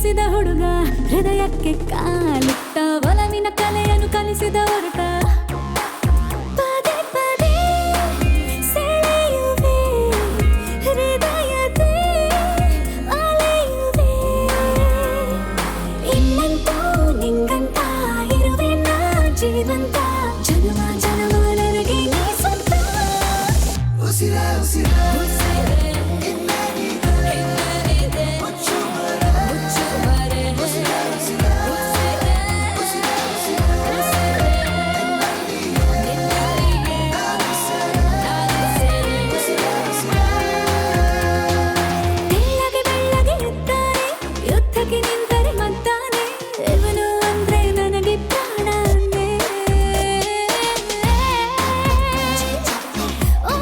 ಎನಿಸಿದ ಹುಡುಗ ಹೃದಯಕ್ಕೆ ಕಾಲಿಟ್ಟ ಒಲವಿನ ಕಲೆಯನ್ನು ಕಲಿಸಿದ ಹೊರಟ ಪದೇ ಪದೇ ಸೆಳೆಯುವೆ ಹೃದಯದೇ ಅಲೆಯುವೆ ಇನ್ನಂತೂ ನಿಂಗಂತ ಇರುವೆ ನಾ ಜೀವಂತ ಜನ್ಮ ಜನ್ಮ ನನಗೆ ನೀ ಸ್ವಂತ ಉಸಿರೇ ಉಸಿರೇ ಬೆಳ್ಳಗೆ ಬೆಳ್ಳಗೆ ಇದ್ದಾನೆ ಯುದ್ಧಕ್ಕೆ ನಿಂತರೆ ಮದ್ದಾನೆ ಇವನು ಅಂದ್ರೆ ನನಗೆ ಪ್ರಾಣನೇ ಓ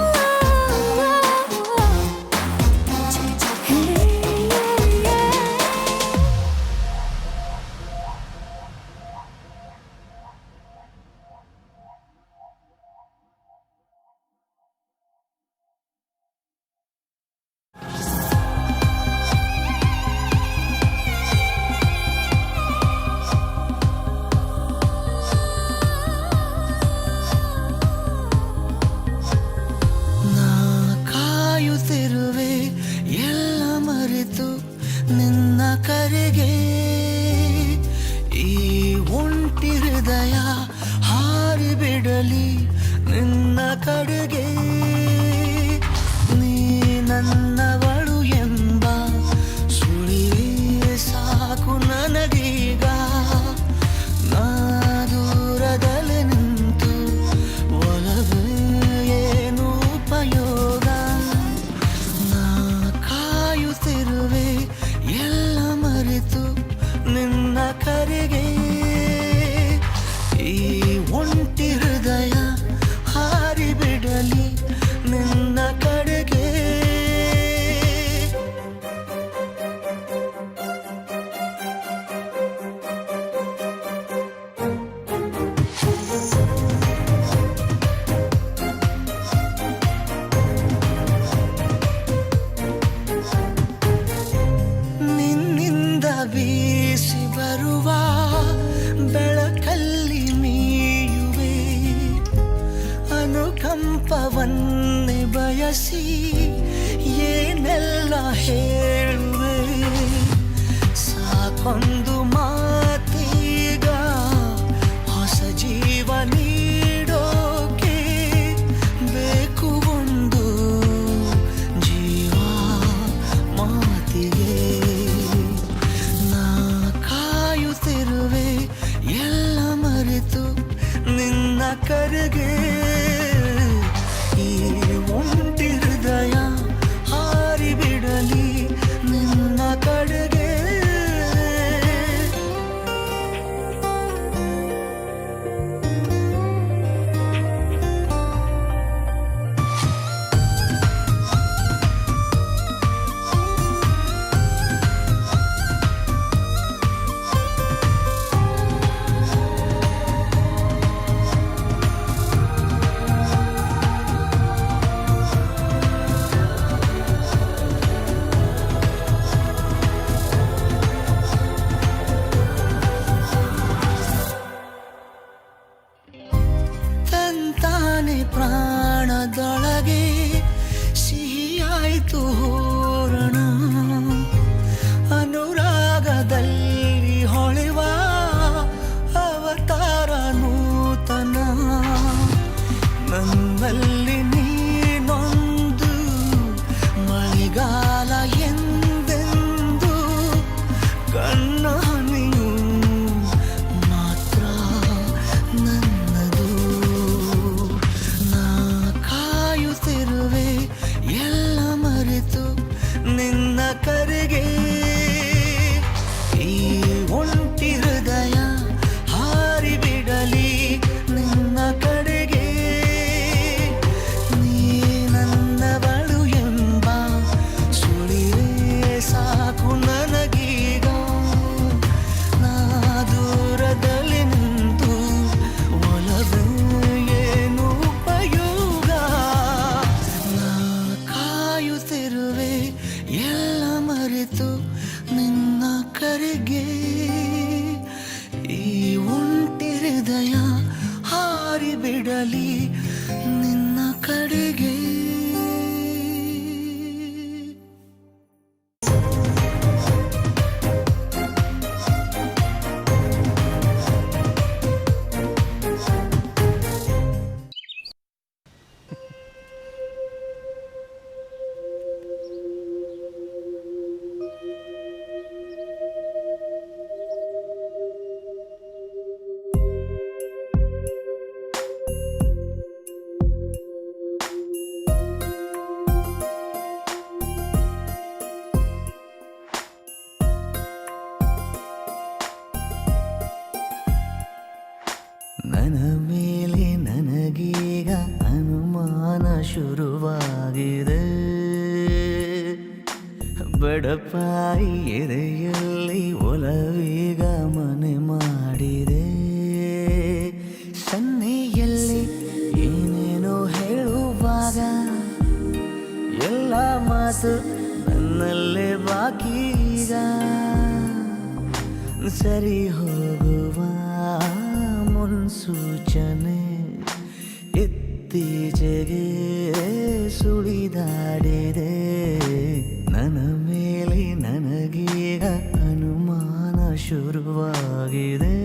ನಾ ಕಾಯುತ್ತಿರುವೆ ಎಲ್ಲ ಮರೆತು ನಿನ್ನ ಕರೆಗೆ ಈ ಒಂಟಿ ಹೃದಯ ಹಾರಿಬಿಡಲಿ ನಿನ್ನ ಕಡೆಗೆ ನೀ ನನ್ನವಳು ಎಂಬ ಸುಳಿವೇ ಸಾಕು ನನಗೀಗ ನಾ ದೂರದಲ್ಲಿ ನಿಂತು ಒಲವೇ ಏನು ಉಪಯೋಗ ನಾ ಕಾಯುತ್ತಿರುವೆ ಎಲ್ಲ ಮರೆತು ನಿನ್ನ ಕರೆಗೆ ಈ ಒಂಟಿ ಹೃದಯ ಹಾರಿಬಿಡಲಿ ನಿನ್ನ ಕಡೆಗೆ ನಿನ್ನಿಂದ ಬೀಸಿ ಬರುವ ಬೆಳಕಲ್ಲಿ ಮೀಯುವೆ ಅನುಕಂಪವನ್ನೇ ಬಯಸಿ ಏನೆಲ್ಲ ಹೇಳುವೆ ಸಾಕೊಂದು ಮಾತೀಗ ಹೊಸ ಜೀವ ನೀಡೋಕೆ ಬೇಕು ಒಂದು ಜೀವ ಮಾತಿಗೆ ನಾ ಕಾಯುತ್ತಿರುವೆ ಎಲ್ಲ ಮರೆತು ನಿನ್ನ ಕರೆಗೆ ಈ ಒಂಟಿ ಹೃದಯ ಹಾರಿಬಿಡಲಿ ನಿನ್ನ ಕಡೆಗೆ ತಂತಾನೆ ಪ್ರಾಣದೊಳಗೆ ಸಿಹಿಯಾಯಿತು ಹೂರಣ ಅನುರಾಗದಲ್ಲಿ ಹೊಳೆವ ಅವತಾರ ನೂತನ ನನ್ನಲ್ಲಿ ನೀನೊಂದು ಮಳೆಗಾಲ ಎಂದೆಂದು ಕಣ್ಣ ಹನಿಯು ಮಾತ್ರ ನನ್ನದು ನಾ ಕಾಯುತ್ತಿರುವೆ ಎಲ್ಲ ಮರೆತು ನಿನ್ನ ಕರೆಗೆ ಈ ಒಂಟಿ ಹೃದಯ ಹಾರಿಬಿಡಲಿ ನಿನ್ನ ಕಡೆಗೆ ನೀ ನನ್ನವಳು ಎಂಬ ಸುಳಿವೇ ಸಾಕು ನನಗೀಗ ನಾ ದೂರದಲ್ಲಿ ನಿಂತು ಒಲವೇ ಏನು ಉಪಯೋಗ ನಾ ಕಾಯುತ್ತಿರುವೆ ಎಲ್ಲ ಮರೆತು ನನ್ನ ಮೇಲೆ ನನಗೀಗ ಅನುಮಾನ ಶುರುವಾಗಿದೆ. ಬಡಪಾಯಿ ಎದೆಯಲ್ಲಿ ಒಲವೀಗ ಮನೆ ಮಾಡಿದೆ. ಸನ್ನೆಯಲ್ಲಿ ಏನೇನೋ ಹೇಳುವಾಗ ಎಲ್ಲ ಮಾತು ನನ್ನಲ್ಲೇ ಬಾಕೀಗ. ಸರಿ ಹೋಗುವ ಮುನ್ಸೂಚನೆ ಇತ್ತೀಚೆಗೆ ಸುಳಿದಾಡಿದೆ. ನನ್ನ ಮೇಲೆ ನನಗೀಗ ಅನುಮಾನ ಶುರುವಾಗಿದೆ.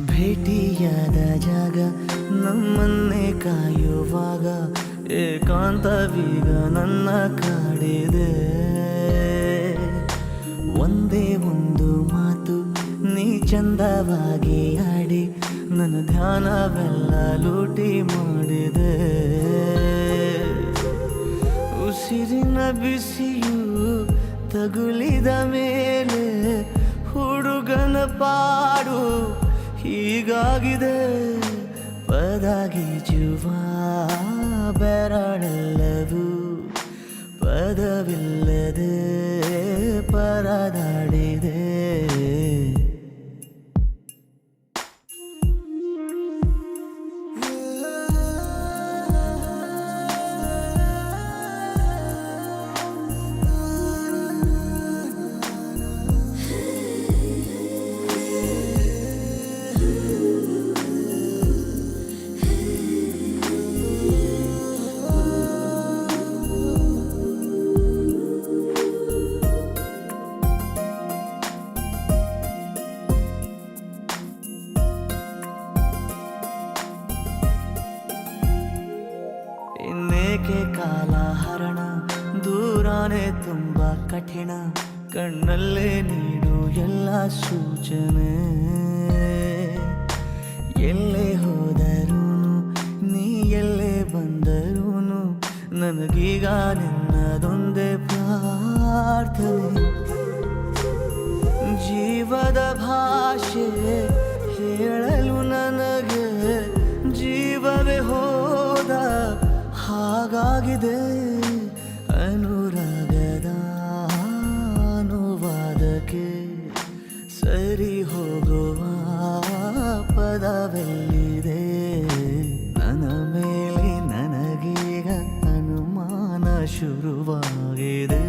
ಭೇಟಿಯಾದ ಜಾಗ ನಮ್ಮನ್ನೇ ಕಾಯುವಾಗ ಏಕಾಂತವೀಗ ನನ್ನ ಕಾಡಿದೆ. ಒಂದೇ ಒಂದು ಮಾತು ನೀ ಚಂದವಾಗಿ ಆಡಿ ನನ್ನ ಧ್ಯಾನವೆಲ್ಲ ಲೂಟಿ ಮಾಡಿದೆ. ಉಸಿರಿನ ಬಿಸಿಯು ತಗುಲಿದ ಮೇಲೆ ಹುಡುಗನ ಪಾಡು ಹೀಗಾಗಿದೆ. ಪದಗೀಜುವ ಬೆರಳೆಲ್ಲವೂ ಪದವಿಲ್ಲದೆ ಪರದಾಡಿದೆ. ಇನ್ನೇಕೆ ಕಾಲ ಹರಣ ದೂರಾನೆ ತುಂಬ ಕಠಿಣ. ಕಣ್ಣಲ್ಲೇ ನೀಡು ಎಲ್ಲ ಸೂಚನೆ. ಎಲ್ಲೇ ಹೋದರೂ ನೀ ಎಲ್ಲೇ ಬಂದರೂ ನನಗೀಗ ನಿನ್ನದೊಂದೇ ಪ್ರಾರ್ಥನೆ. ಜೀವದ ಭಾಷೆ ಹೇಳಲು ನನಗೆ ಜೀವವೇ ಹೋದ ಹಾಗಾಗಿದೆ. ಅನುರಾಗದ ಅನುವಾದಕ್ಕೆ ಸರಿ ಹೋಗುವ ಪದವೆಲ್ಲಿದೆ. ನನ್ನ ಮೇಲೆ ನನಗೀಗ ಅನುಮಾನ ಶುರುವಾಗಿದೆ.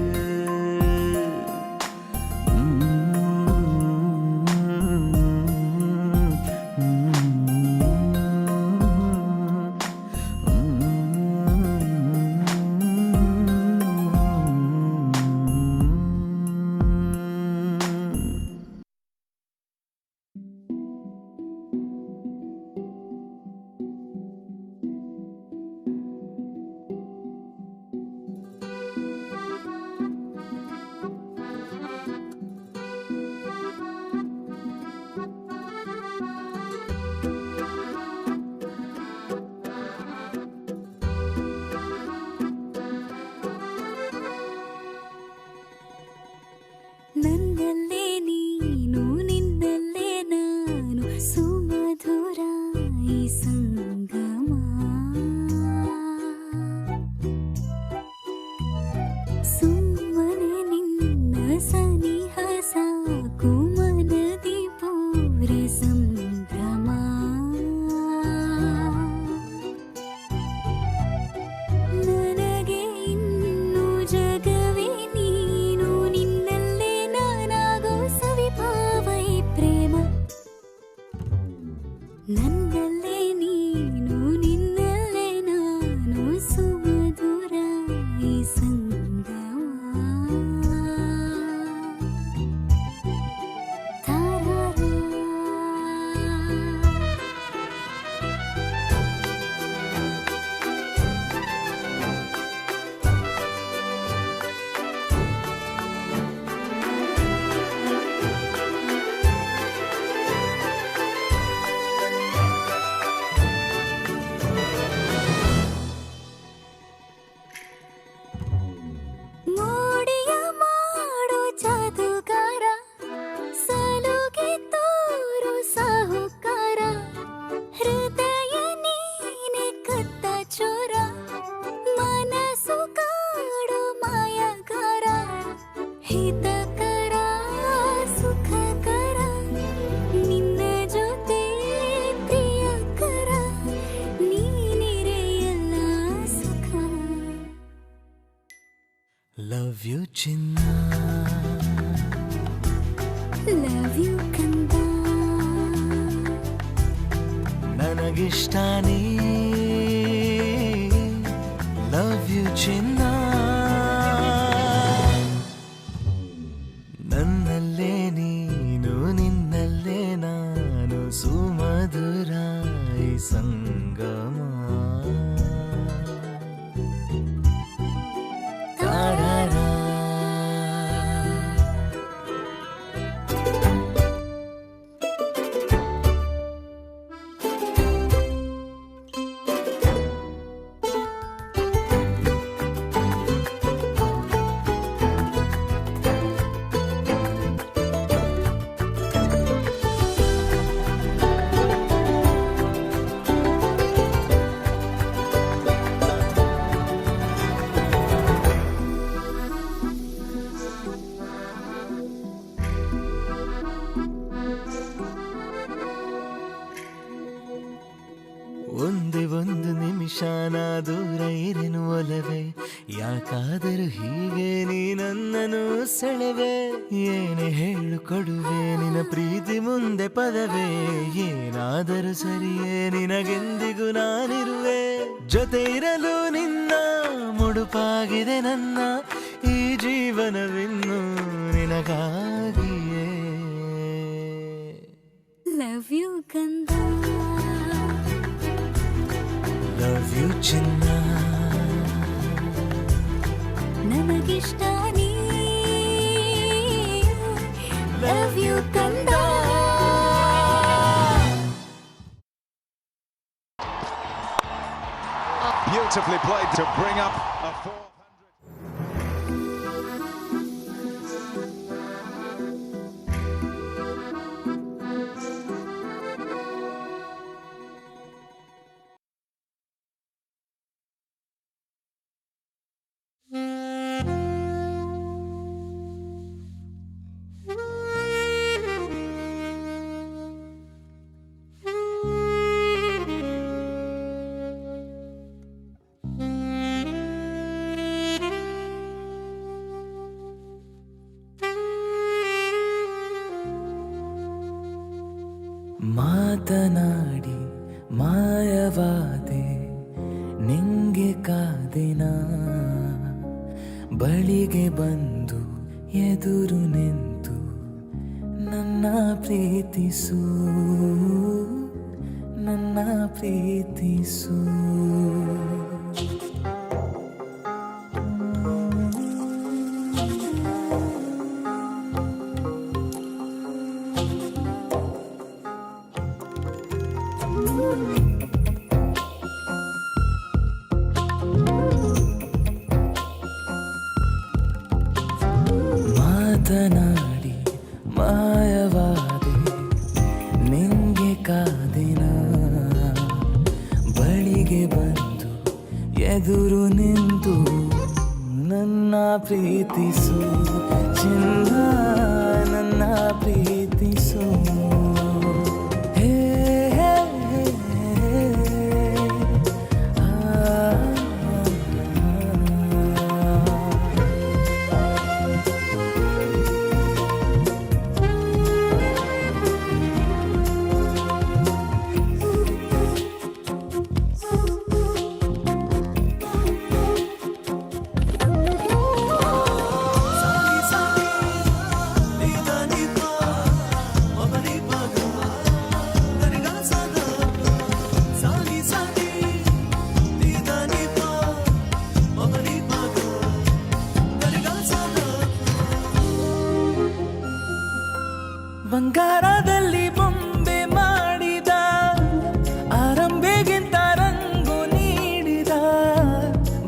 ಲವ್ ಯು ಚಿನ್ನ, ಲವ್ ಯು ಕಂದ, ನನಗಿಷ್ಟ ನೀ. ಲವ್ ಯು ಚಿನ್ನ, ನನ್ನಲ್ಲೇ ನೀನು ನಿನ್ನಲ್ಲೇ ನಾನು, ಸುಮಧುರ ಈ ಸಂಗಮ. ತಾರಾರ ಒಂದೇ ಒಂದು ನಿಮಿಷ ನಾ ದೂರ ಇರೆನು ಒಲವೇ, ಯಾಕಾದರೂ ಹೀಗೆ ನೀ ನನ್ನನ್ನು ಸೆಳೆವೆ. ಏನೇ ಹೇಳು ಕೊಡುವೆ ನಿನ್ನ ಪ್ರೀತಿ ಮುಂದೆ ಪದವೇ, ಏನಾದರೂ ಸರಿಯೇ ನಿನಗೆಂದಿಗೂ ನಾನಿರುವೆ. ಜೊತೆ ಇರಲು ನಿನ್ನ ಮುಡುಪಾಗಿದೆ ನನ್ನ ಈ ಜೀವನವಿನ್ನು ನಿನಗಾಗಿಯೇ. ಲವ್ ಯು ಕಂದ, ಲವ್ ಯು ಚಿನ್ನ, ನನಗಿಷ್ಟ ನೀ. ಲವ್ ಯು ಕಂದ. Beautifully played to bring up a 400. ಮಾತನಾಡಿ ಮಾಯವಾದೆ ನಿಂಗೆ ಕಾದಿನ, ಬಳಿಗೆ ಬಂದು ಎದುರು ನಿಂತು ನನ್ನ ಪ್ರೀತಿಸು, ನನ್ನ ಪ್ರೀತಿಸು. ಮಾತನಾಡಿ ಮಾಯವಾದೆ ನಿಂಗೆ ಕಾದಿನ, ಬಳಿಗೆ ಬಂದು ಎದುರು ನಿಂತು ನನ್ನ ಪ್ರೀತಿಸು ಚಿನ್ನ, ನನ್ನ ಪ್ರೀತಿಸು. ಹೇ ಹೇ ಹೇ ಬಂಗಾರದಲ್ಲಿ ಬೊಂಬೆ ಮಾಡಿದ ಆರಂಭೆಗಿಂತ ರಂಗು ನೀಡಿದ,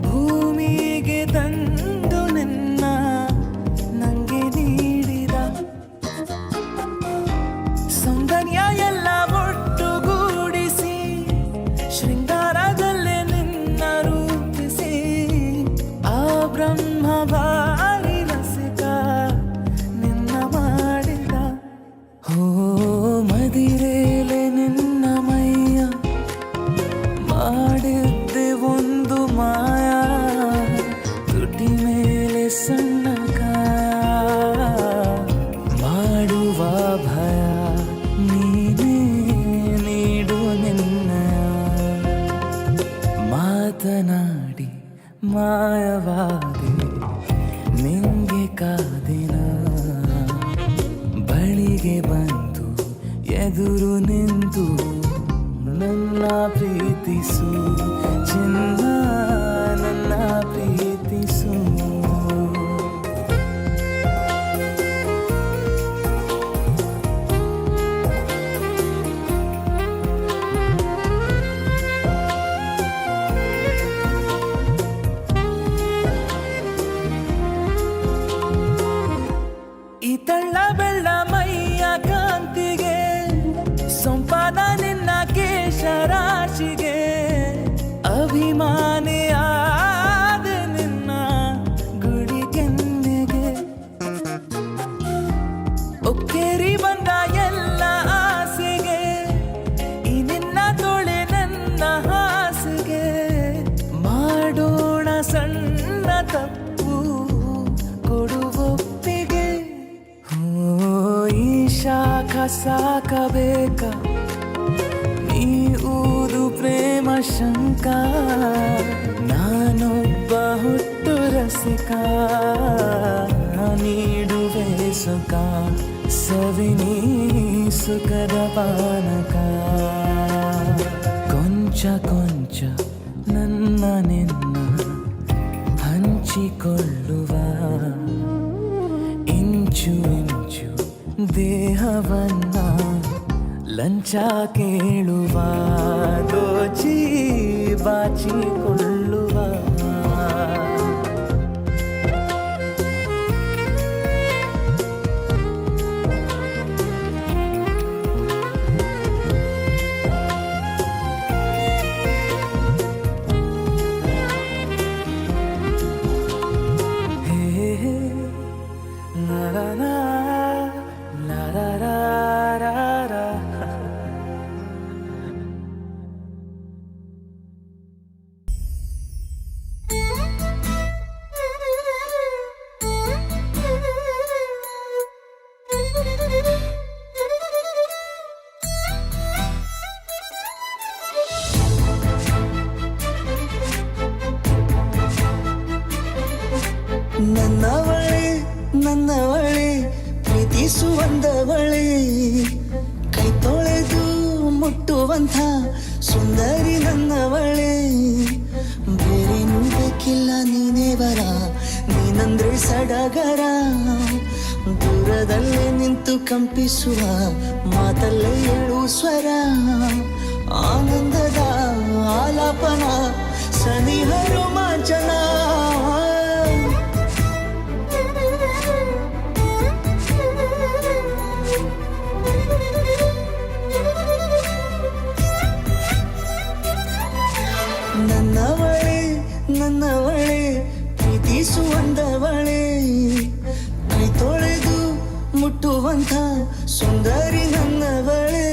ಭೂಮಿಗೆ ತಂದು ನಿನ್ನ ನಂಗೆ ನೀಡಿದ. ಸೌಂದರ್ಯ ಎಲ್ಲ ಒಟ್ಟುಗೂಡಿಸಿ ಶೃಂಗಾರದಲ್ಲೇ ನಿನ್ನ ರೂಪಿಸಿ, ಆ ಬ್ರಹ್ಮ ಬಾರಿ ರಸಿಕ ನಿನ್ನ ಮಾಡಿದ. ಓ ಮದಿರೇಲೆ ನಿನ್ನ ಮೈಯ ಮಾಡಿದ್ದೆ ಒಂದು ಮಾಯ, ತುಟಿ ಮೇಲೆ ಸಣ್ಣ ಕಾಯ ಮಾಡುವ ಭಯ ನೀನೇ ನೀಡು ನಿನ್ನಯ ಮಾತನಾಡಿ ಮಾಯವಾದೆ ನಿಂಗೆ ಕಾದಿನ ಬಳಿಗೆ ಬಂದು ಎದುರು ನಿಂತು ನನ್ನ ಪ್ರೀತಿಸು ಚಿನ್ನ ನನ್ನ ಪ್ರೀತಿಸು ಈ ತಳ್ಳ ಬೆಳ್ಳ ಮೈಯ ಕಾಂತಿಗೆ ಸೊಂಪಾದ ನಿನ್ನ ಕೇಶರಾಶಿಗೆ ಅಭಿಮಾನಿಯಾದ ನಿನ್ನ ಗುಡಿ ಕೆನ್ನೆಗೆ ಒಕ್ಕೇರಿ ಬಂದ ಎಲ್ಲ ಆಸೆಗೆ ಈ ನಿನ್ನ ತೋಳೆ ನನ್ನ ಹಾಸಿಗೆ ಮಾಡೋಣ ಸಣ್ಣ ತಪ್ಪು ಕೊಡುವೊಪ್ಪಿಗೆ ಈ ಶಾಖ ಸಾಕಬೇಕ ನೀ ಊದು ಪ್ರೇಮ ಶಂಕ ನಾನೊಬ್ಬ ಹುಟ್ಟು ರಸಿಕ ನೀಡುವೆ ಸುಖ ಸವಿನಿ ಸುಖದ ಪಾನಕ ಕೊಂಚ ಕೊಂಚ ನನ್ನ ನಿನ್ನ ಹಂಚಿಕೊಳ್ಳುವ ಇಂಚು ಇಂಚು ದೇಹವನ್ನ ಲಂಚ ಕೇಳುವ ದೋಚಿ ಬಾಚಿಕೊಳ್ಳುವ ನನ್ನವಳೆ ಪ್ರೀತಿಸುವಂದವಳೆ ಕೈ ತೊಳೆದು ಮುಟ್ಟುವಂಥ ಸುಂದರಿ ನನ್ನವಳೆ ಬೇರೇನೂ ಬೇಕಿಲ್ಲ ನೀನೇ ವರ ನೀನಂದ್ರೆ ಸಡಗರ ದೂರದಲ್ಲೇ ನಿಂತು ಕಂಪಿಸುವ ಮಾತಲ್ಲೇ ಏಳು ಸ್ವರ ಆನಂದದ ಆಲಾಪನ ಸನಿಹ ರೋಮಾಂಚನ ನನ್ನವಳೆ ಪ್ರೀತಿಸುವಂದವಳೆ ಕೈ ತೊಳೆದು ಮುಟ್ಟುವಂಥ ಸುಂದರಿ ನನ್ನವಳೆ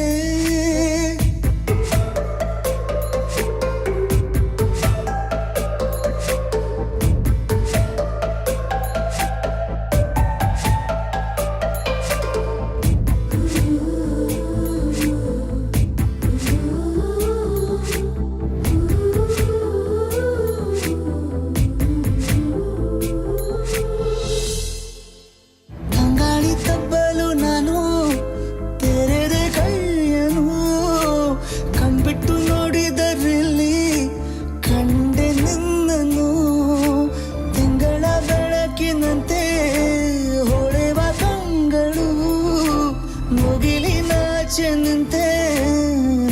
ನಿಂತೆ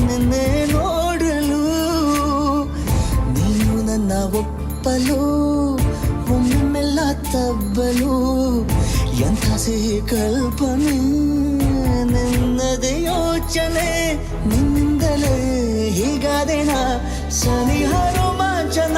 ನಿನ್ನೆ ನೋಡಲು ನೀನು ನನ್ನ ಒಪ್ಪಲು ಒಮ್ಮೆಲ್ಲ ತಬ್ಬಲು ಎಂಥ ಸಿಹಿ ಕಲ್ಪನೆ ನಿನ್ನದೇ ಯೋಚನೆ ನಿನ್ನಿಂದಲೇ ಹೀಗಾದೆನ ಸನಿಹ ರೋಮಾಂಚನ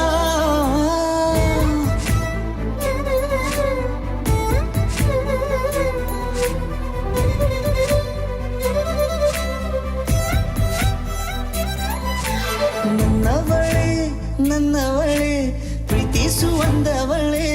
ನನ್ನವಳೆ ಪ್ರೀತಿಸುವಂದವಳೆ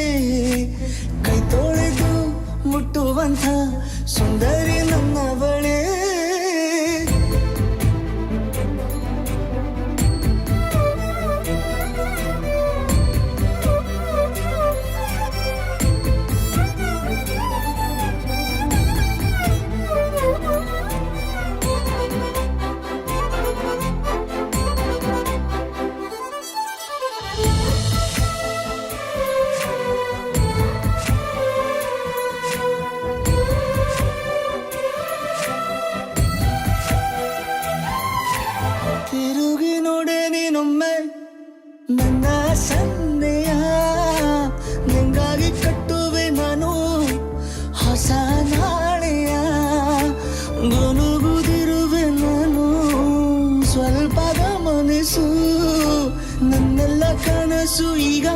ಕನಸು ಈಗ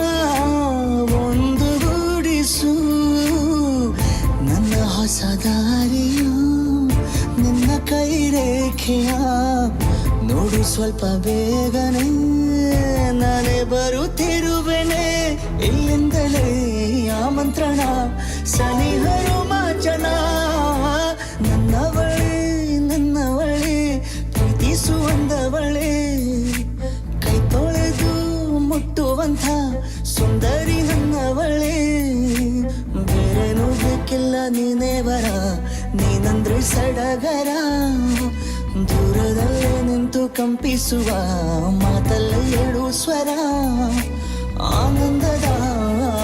ಒಂದು ಗೂಡಿಸು ನನ್ನ ಹೊಸ ದಾರಿಯ ನಿನ್ನ ಕೈ ರೇಖೆಯ ನೋಡು ಸ್ವಲ್ಪ ಬೇಗನೆ ನಾನೇ ಬರುತ್ತಿರುವೆನೆ ಇಲ್ಲಿಂದಲೇ ಆಮಂತ್ರಣ ಸನಿಹ ರೋಮಾಂಚನ ನನ್ನವಳೆ ಪ್ರೀತಿಸುವಂದವಳೆ ಕೈ ತೊಳೆದು ಮುಟ್ಟುವಂಥ ಸುಂದರಿ ನನ್ನವಳೆ ಬೇರೇನೂ ಬೇಕಿಲ್ಲ ನೀನೇ ಬರ ನೀನಂದ್ರೆ ಸಡಗರ ದೂರದಲ್ಲೇ ನಿಂತು ಕಂಪಿಸುವ ಮಾತಲ್ಲೇ ಏಳು ಸ್ವರ ಆನಂದದ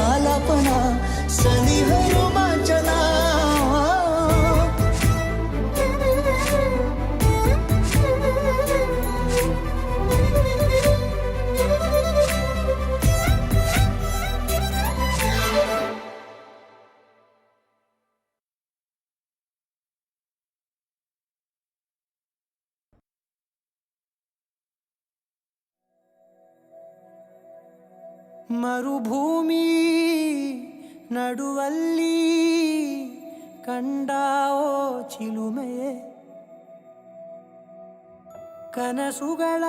ಆಲಾಪನ ಸನಿಹ ರೋಮಾಂಚನ ಮರುಭೂಮಿ ನಡುವಲ್ಲಿ ಕಂಡಾವೋ ಚಿಲುಮೆಯೇ ಕನಸುಗಳ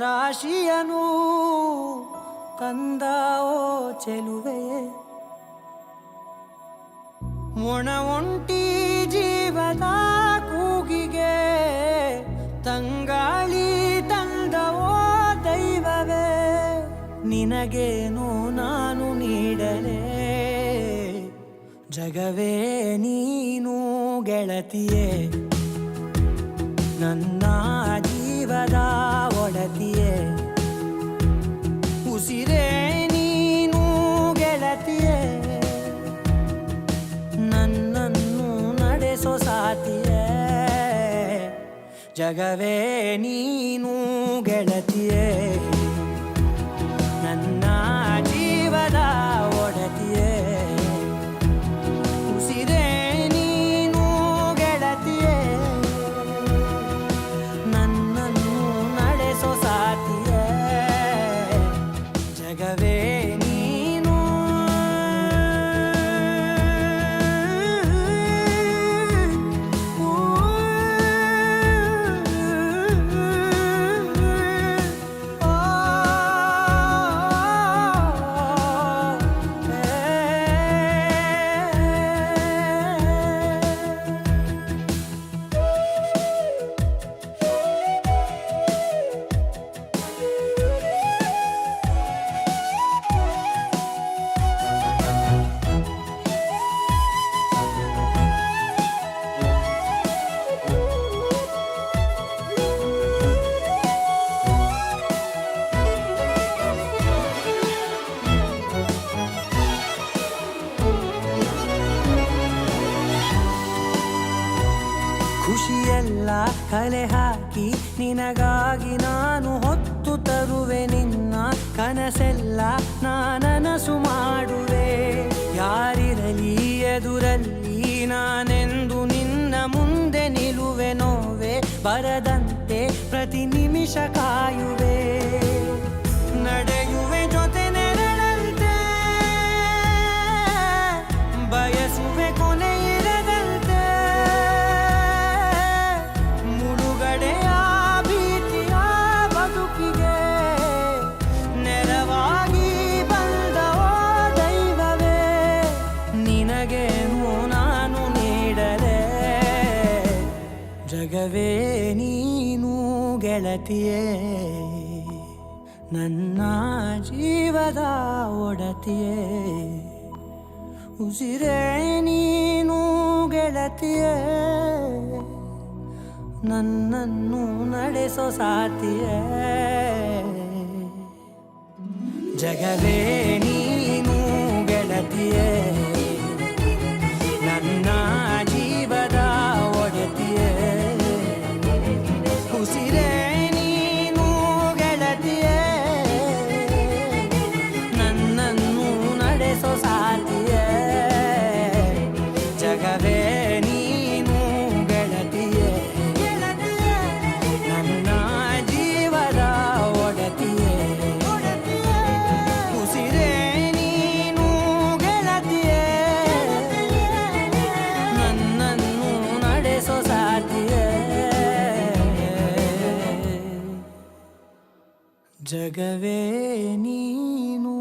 ರಾಶಿಯನು ತಂದಾವೋ ಚೆಲುವೆಯೇ ಮೊಣ ಒಂಟಿ ಜೀವದ ಕೂಗಿಗೆ ತಂಗಾಳಿ ತಂದವೋ ದೈವವೇ ನಿನಗೇನು ನಾನು ನೀಡಲೇ ಜಗವೇ ನೀನು ಗೆಳತಿಯೇ ನನ್ನ ಜೀವದ ಒಡತಿಯೇ ಉಸಿರೇ ನೀನು ಗೆಳತಿಯೇ ನನ್ನನ್ನು ನಡೆಸೋ ಸಾತಿಯೇ ಜಗವೇ ನೀನು ಗೆಳತಿಯೇ ನನ್ನ ಜೀವದ ಒಡತಿಯೇ ಉಸಿರೇ ನೀನು ಗೆಳತಿಯೇ ನನ್ನನ್ನು ನಡೆಸೋ ಸಾತಿಯೇ ಜಗವೇ ನೀನು ಖುಷಿಯೆಲ್ಲ ಕಲೆ ಹಾಕಿ ನಿನಗಾಗಿ ನಾನು ಹೊತ್ತು ತರುವೆ ನಿನ್ನ ಕನಸೆಲ್ಲ ನಾನನಸು ಮಾಡುವೆ ಯಾರಿರಲಿ ಎದುರಲ್ಲಿ ನಾನೆಂದು ನಿನ್ನ ಮುಂದೆ ನಿಲ್ಲುವೆ ನೋವೆ ಬರದಂತೆ ಪ್ರತಿ ನಿಮಿಷ ಕಾಯುವೆ ನಡೆಯುವೆ ಜೊತೆ ನೆರಳಂತೆ ಬಯಸುವೆ ಕೊನೆ ಇರದಂತೆ ಮುಳುಗಡೆಯ ಭೀತಿಯ ಬದುಕಿಗೆ ನೆರವಾಗಿ ಬಂದವೋ ದೈವವೇ ನಿನಗೇನು ನಾನು ನೀಡಲೇ ಜಗವೇ ನೀನು ಗೆಳತಿಯೇ ನನ್ನ ಜೀವದ ಒಡತಿಯೇ ಉಸಿರೇ ನೀನು ಗೆಳತಿಯೇ ನನ್ನನ್ನು ನಡೆಸೋ ಸಾತಿಯೇ ಜಗವೇ ನೀನು ಗೆಳತಿಯೇ ನನ್ನ ಜೀವದ ಒಡತಿಯೇ ಉಸಿರೇ ನೀನು ಗೆಳತಿಯೇ ನನ್ನನ್ನು ನಡೆಸೋ ಸಾತಿಯೇ ಜಗವೇ ನೀನು ಗೆಳತಿಯೇ ನನ್ನ ಜೀವದ ಒಡತಿಯೇ ಜಗವೇ ನೀನು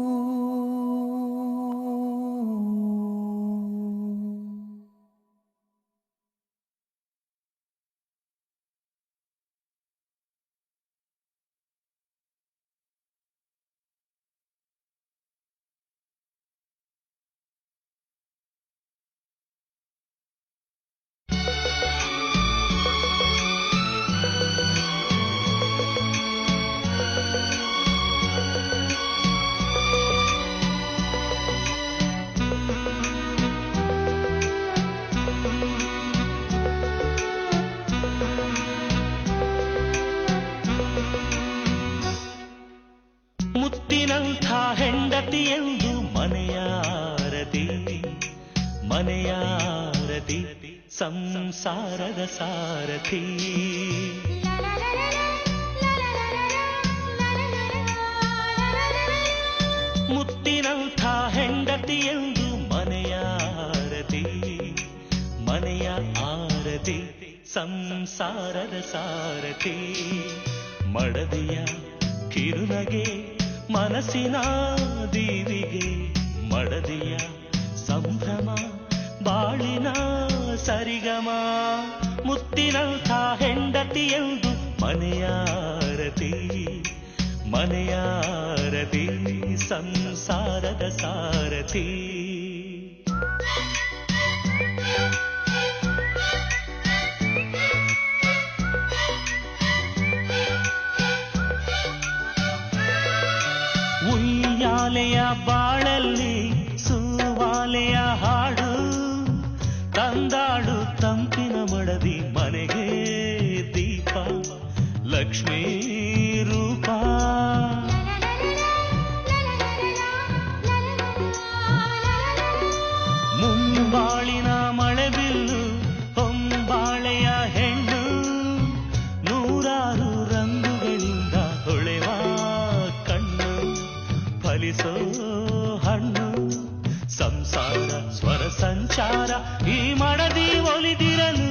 ಮುತ್ತಿನಂಥ ಹೆಂಡತಿಯೆಂದು ಮನೆಯಾರತಿ ಸಂಸಾರದ ಸಾರಥಿ. ಮುತ್ತಿನಂಥ ಹೆಂಡತಿಯೆಂದು ಮನೆಯ ಆರತಿ ಸಂಸಾರದ ಸಾರಥಿ. ಮಡದಿಯ ಕಿರುನಗೆ ಮನಸ್ಸಿನ ದೀವಿಗೆ, ಮಡದಿಯ ಸಂಭ್ರಮ ಬಾಳಿನ ಸರಿಗಮ. ಮುತ್ತಿನಂಥ ಹೆಂಡತಿಯೆಂದು ಮನೆಯಾರತಿ ಸಂಸಾರದ ಸಾರಥಿ. ಉಯ್ಯಾಲೆಯ ಬಾಳಲ್ಲಿ ಸುವಾಲೆಯ ಹಾಡು ತಂದಾಡು ತಂಪಿನ ಮಡದಿ ಮನೆಗೆ ದೀಪ ಲಕ್ಷ್ಮೀ ರೂಪ. ಮುಂಬಾಳಿನ ಮಳೆಬಿಲ್ಲು ಹೊಂಬಾಳೆಯ ಹೆಣ್ಣು, ನೂರಾರು ರಂಗುಗಳಿಂದ ಹೊಳೆವ ಕಣ್ಣು, ಫಲಿಸೋ ಹಣ್ಣು ಸಂಸಾರ ಸ್ವರ ಸಂಚಾರ. ಈ ಮಡದಿ ಒಲಿದಿರಲು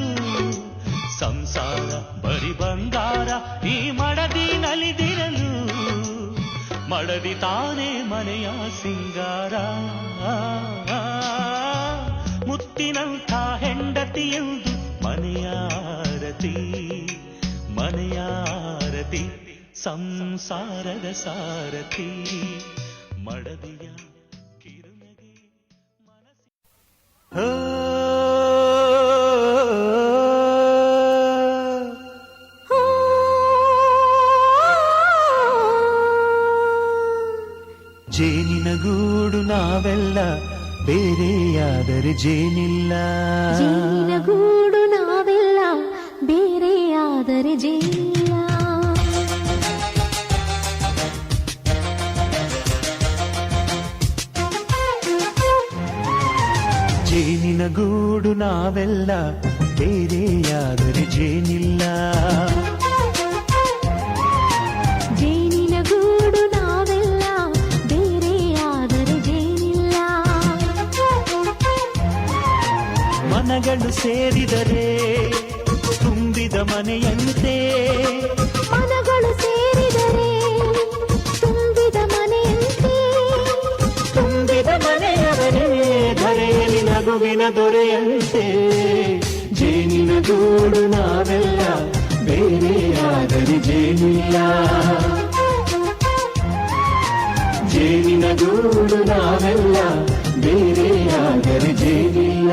ಸಂಸಾರ ಬರಿ ಬಂಗಾರ, ಈ ಮಡದಿ ನಲಿದಿರಲು ಮಡದಿ ತಾನೇ ಮನೆಯ ಸಿಂಗಾರ. ಮುತ್ತಿನಂಥ ಹೆಂಡತಿಯೆಂದು ಮನೆಯಾರತಿ ಸಂಸಾರದ ಸಾರಥಿ. ಮಡದಿಯ ಕಿರುನಗೆ ಮನಸ್ಸಿ. ಜೇನಿನ ಗೂಡು ನಾವೆಲ್ಲ ಬೇರೆಯಾದರೆ ಜೇನಿಲ್ಲ. ಜೇನಿನ ಗೂಡು ನಾವೆಲ್ಲ ಬೇರೆಯಾದರೆ ಜೇನಿಲ್ಲ. ಜೇನಿನ ಗೂಡು ನಾವೆಲ್ಲ ಬೇರೆಯಾದರೆ ಜೇನಿಲ್ಲ. ಜೇನಿನ ಗೂಡು ನಾವೆಲ್ಲ ಬೇರೆಯಾದರೆ ಜೇನಿಲ್ಲ. ಮನಗಳು ಸೇರಿದರೆ ತುಂಬಿದ ಮನೆಯಂತೆ, ಮನಗಳು ಸೇರಿದರೆ ತುಂಬಿದ ಮನೆಯಂತೆ, ತುಂಬಿದ ಮನೆಯವರೇ ಧರೆಯಲ್ಲಿ ನಗುವಿನ ದೊರೆಯಂತೆ. ಜೇನಿನ ಗೂಡು ನಾವೆಲ್ಲ ಬೇರೆಯಾದರೆ ಜೇನಿಲ್ಲ. ಜೇನಿನ ಗೂಡು ನಾವೆಲ್ಲ ಬೇರೆಯಾದರೆ ಜೇನಿಲ್ಲ.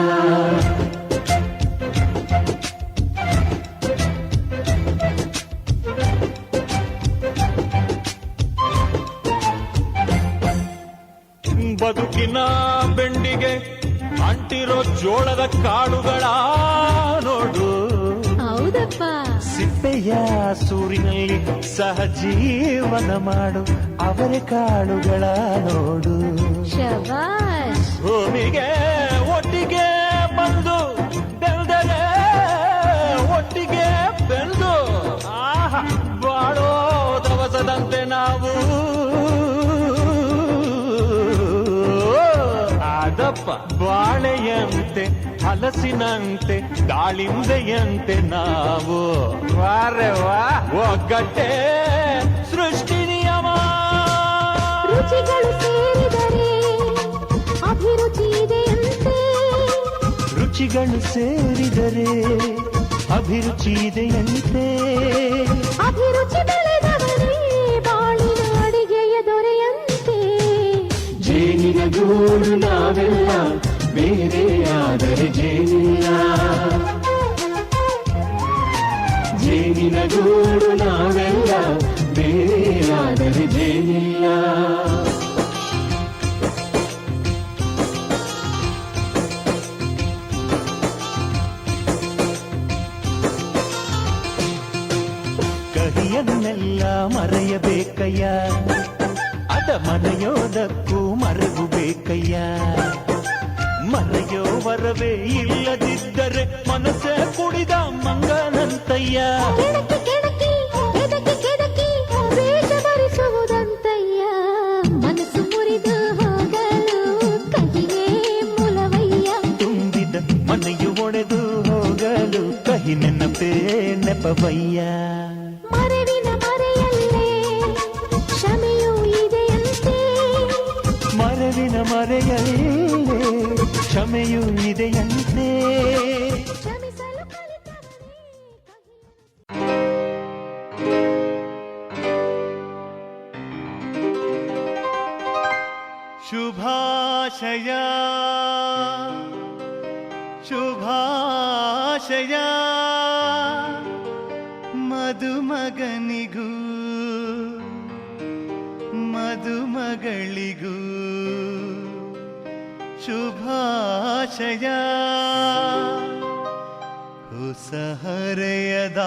ಬದುಕಿನ ಬೆಂಡಿಗೆ ಅಂಟಿರೋ ಜೋಳದ ಕಾಳುಗಳ ನೋಡು, ಹೌದಪ್ಪ. ಸಿಪ್ಪೆಯ ಸೂರಿನಲ್ಲಿ ಸಹಜೀವನ ಮಾಡು ಅವರೆ ಕಾಳುಗಳ ನೋಡು. ಶಬಾಷ್. ಭೂಮಿಗೆ ಒಟ್ಟಿಗೆ ಬಂದು ಬೆಳೆದರೆ ಒಟ್ಟಿಗೆ ಬೆಳೆದು ಬಾಳೋ ದವಸದಂತೆ ನಾವು ಆದಪ್ಪ. ಬಾಳೆಯಂತೆ ಹಲಸಿನಂತೆ ದಾಳಿಂಬೆಯಂತೆ ನಾವು ವಾರೆ ವಾ ಒಗ್ಗಟ್ಟೆ ಸೃಷ್ಟಿ ನಿಯಮ. ರುಚಿಗಳು ಸೇರಿದರೆ ಅಭಿರುಚಿ ಇದೆಯಂತೆ. ರುಚಿಗಳು ಸೇರಿದರೆ ಅಭಿರುಚಿ ಇದೆಯಂತೆ. ಅಭಿರುಚಿ ಬೆಳೆದವರೇ ಬಾಳಿನ ಅಡಿಗೆಯ ದೊರೆಯಂತೆ. ಜೇನಿನ ಗೂಡು ನಾವೆಲ್ಲ ಬೇರೆಯಾದರೆ ಜೇನಿಲ್ಲ. ಜೇನಿನ ಗೂಡು ನಾವೆಲ್ಲ ಬೇರೆಯಾದರೆ ಜೇನಿಲ್ಲ. ಕಹಿಯನ್ನೆಲ್ಲ ಮರೆಯಬೇಕಯ್ಯ, ಅದ ಮರೆಯೋದಕ್ಕೂ ಮರೆವು ಬೇಕಯ್ಯ. ಮರೆಯೋ ವರವೇ ಇಲ್ಲದಿದ್ದರೆ ಮನಸ್ಸೇ ಕುಡಿದ ಮಂಗನಂತಯ್ಯ. ಕೆಣಕಿ ಕೆಣಕಿ ಕೆದಕಿ ಕೆದಕಿ ವೇಷ ಭರಿಸುವುದಂತಯ್ಯ. ಮನಸ್ಸು ಮುರಿದು ಹೋಗಲು ಕಹಿಯೇ ಮೂಲವಯ್ಯ. ತುಂಬಿದ ಮನೆಯು ಒಡೆದು ಹೋಗಲು ಕಹಿ ನೆನಪೇ ನೆಪವಯ್ಯ. ಮರೆವಿನ ಮರೆಯಲ್ಲೇ ಕ್ಷಮೆಯೂ ಇದೆಯಂತೆ. ಮರವಿನ ಮರೆಯಲ್ಲೇ ಕ್ಷಮೆಯೂ ಇದೆಯಂತೆ. ಕ್ಷಮಿಸಲು ಕಲಿತವರೇ ಶುಭಾಶಯ ಶುಭಾಶಯ ಮದುಮಗನಿಗೂ ಮದುಮಗಳಿಗೂ ಶುಭಾಶಯ. ಹೊಸ ಹರೆಯದ